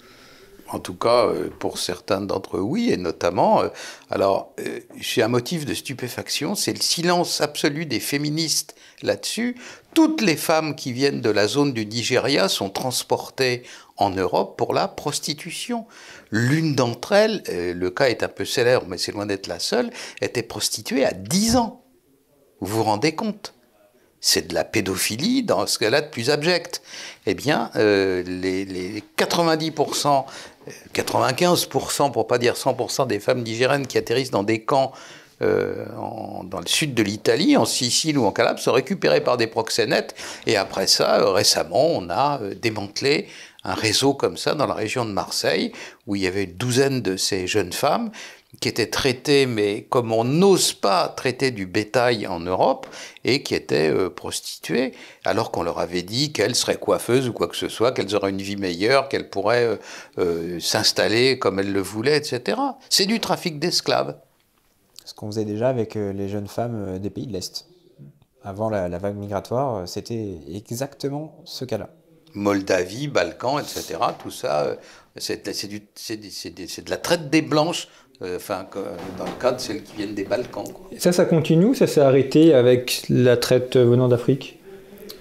[SPEAKER 2] En tout cas, pour certains d'entre eux, oui, et notamment, j'ai un motif de stupéfaction, c'est le silence absolu des féministes là-dessus. Toutes les femmes qui viennent de la zone du Nigeria sont transportées en Europe pour la prostitution. L'une d'entre elles, le cas est un peu célèbre, mais c'est loin d'être la seule, était prostituée à 10 ans. Vous vous rendez compte? C'est de la pédophilie dans ce cas-là de plus abject. Eh bien, les 90%, 95%, pour pas dire 100% des femmes nigériennes qui atterrissent dans des camps dans le sud de l'Italie, en Sicile ou en Calabre, sont récupérées par des proxénètes. Et après ça, récemment, on a démantelé un réseau comme ça dans la région de Marseille, où il y avait une douzaine de ces jeunes femmes qui étaient traitées, mais comme on n'ose pas traiter du bétail en Europe, et qui étaient prostituées, alors qu'on leur avait dit qu'elles seraient coiffeuses ou quoi que ce soit, qu'elles auraient une vie meilleure, qu'elles pourraient s'installer comme elles le voulaient, etc. C'est du trafic d'esclaves.
[SPEAKER 3] Ce qu'on faisait déjà avec les jeunes femmes des pays de l'Est. Avant la vague migratoire, c'était exactement ce cas-là.
[SPEAKER 2] Moldavie, Balkans, etc. Tout ça, c'est de la traite des blanches, dans le cas de celles qui viennent des Balkans, quoi.
[SPEAKER 1] Ça continue ou ça s'est arrêté avec la traite venant d'Afrique?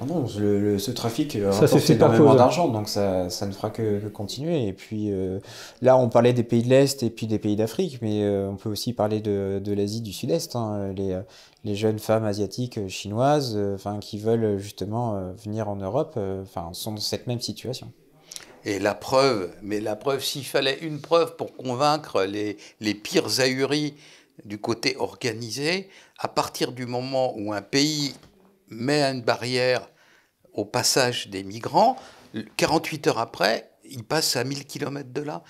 [SPEAKER 3] Non, ce trafic rapporte énormément d'argent, donc ça ne fera que continuer. Et puis là, on parlait des pays de l'Est et puis des pays d'Afrique, mais on peut aussi parler de l'Asie du Sud-Est, hein, les jeunes femmes asiatiques chinoises qui veulent justement venir en Europe sont dans cette même situation.
[SPEAKER 2] Et la preuve, s'il fallait une preuve pour convaincre les pires ahuris du côté organisé, à partir du moment où un pays met une barrière au passage des migrants, 48 heures après, ils passent à 1000 km de là.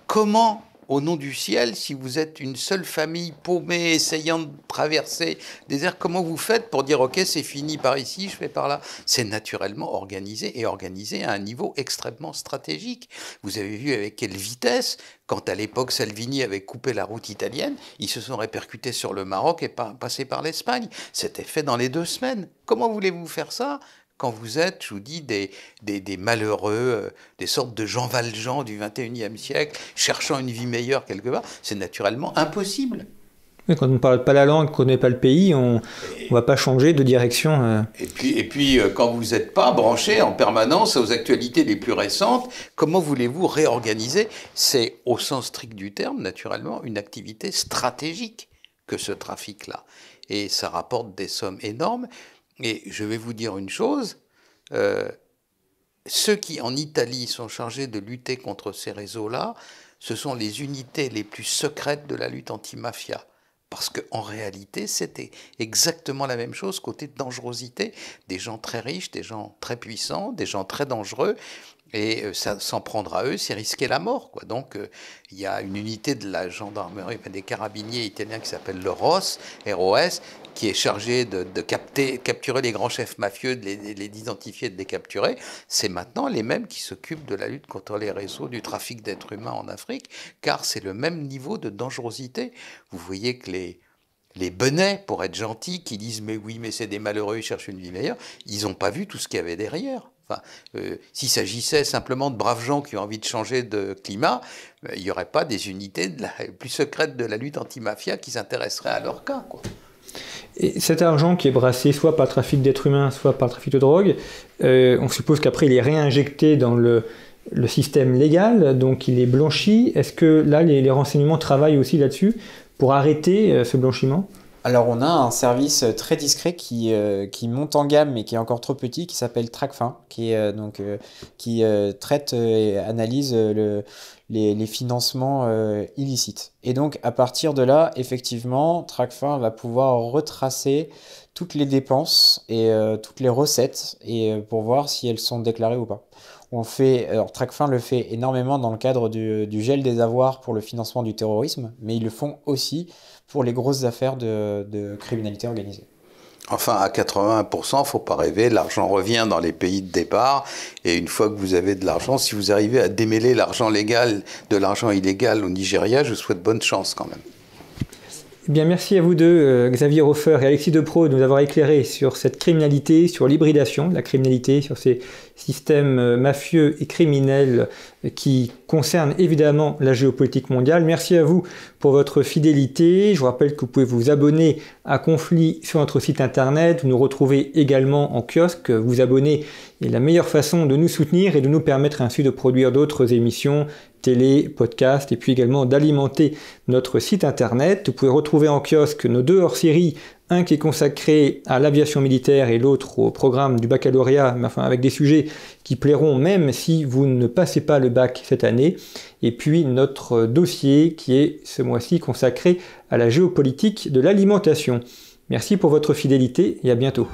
[SPEAKER 2] Comment, au nom du ciel, si vous êtes une seule famille paumée, essayant de traverser des airs, comment vous faites pour dire « Ok, c'est fini par ici, je fais par là ». C'est naturellement organisé, et organisé à un niveau extrêmement stratégique. Vous avez vu avec quelle vitesse, quand à l'époque Salvini avait coupé la route italienne, ils se sont répercutés sur le Maroc et passés par l'Espagne. C'était fait dans les 2 semaines. Comment voulez-vous faire ça quand vous êtes, je vous dis, des malheureux, des sortes de Jean Valjean du XXIe siècle, cherchant une vie meilleure quelque part? C'est naturellement impossible.
[SPEAKER 1] Quand on ne parle pas la langue, qu'on ne connaît pas le pays, on ne va pas changer de direction.
[SPEAKER 2] Et puis, quand vous n'êtes pas branché en permanence aux actualités les plus récentes, comment voulez-vous réorganiser? C'est, au sens strict du terme, naturellement, une activité stratégique que ce trafic-là. Et ça rapporte des sommes énormes. Et je vais vous dire une chose, ceux qui, en Italie, sont chargés de lutter contre ces réseaux-là, ce sont les unités les plus secrètes de la lutte anti-mafia. Parce qu'en réalité, c'était exactement la même chose côté de dangerosité. Des gens très riches, des gens très puissants, des gens très dangereux. Et s'en prendre à eux, c'est risquer la mort, quoi. Donc, il y a une unité de la gendarmerie, des carabiniers italiens qui s'appelle le ROS, qui est chargé de capturer les grands chefs mafieux, de les identifier, de les capturer. C'est maintenant les mêmes qui s'occupent de la lutte contre les réseaux du trafic d'êtres humains en Afrique, car c'est le même niveau de dangerosité. Vous voyez que les benets, pour être gentils, qui disent « mais oui, mais c'est des malheureux, ils cherchent une vie meilleure », ils n'ont pas vu tout ce qu'il y avait derrière. Enfin, s'il s'agissait simplement de braves gens qui ont envie de changer de climat, il n'y aurait pas des unités plus secrètes de la lutte anti-mafia qui s'intéresseraient à leur cas, quoi.
[SPEAKER 1] Et cet argent qui est brassé soit par le trafic d'êtres humains, soit par le trafic de drogue, on suppose qu'après il est réinjecté dans le système légal, donc il est blanchi. Est-ce que là, les renseignements travaillent aussi là-dessus pour arrêter ce blanchiment?
[SPEAKER 3] Alors on a un service très discret qui monte en gamme mais qui est encore trop petit, qui s'appelle Tracfin, qui traite et analyse les financements illicites. Et donc à partir de là, effectivement, Tracfin va pouvoir retracer toutes les dépenses et toutes les recettes et pour voir si elles sont déclarées ou pas. Alors Tracfin le fait énormément dans le cadre du gel des avoirs pour le financement du terrorisme, mais ils le font aussi pour les grosses affaires de criminalité organisée.
[SPEAKER 2] Enfin, à 81%, il ne faut pas rêver, l'argent revient dans les pays de départ, et une fois que vous avez de l'argent, si vous arrivez à démêler l'argent légal de l'argent illégal au Nigeria, je vous souhaite bonne chance quand même.
[SPEAKER 1] Eh bien, merci à vous deux, Xavier Hofer et Alexis Depraux, de nous avoir éclairé sur cette criminalité, sur l'hybridation de la criminalité, sur ces systèmes mafieux et criminels qui concernent évidemment la géopolitique mondiale. Merci à vous pour votre fidélité. Je vous rappelle que vous pouvez vous abonner à Conflit sur notre site internet. Vous nous retrouvez également en kiosque. Vous abonner est la meilleure façon de nous soutenir et de nous permettre ainsi de produire d'autres émissions télé, podcast et puis également d'alimenter notre site internet. Vous pouvez retrouver en kiosque nos deux hors-séries, un qui est consacré à l'aviation militaire et l'autre au programme du baccalauréat, mais enfin avec des sujets qui plairont même si vous ne passez pas le bac cette année. Et puis notre dossier qui est ce mois-ci consacré à la géopolitique de l'alimentation. Merci pour votre fidélité et à bientôt.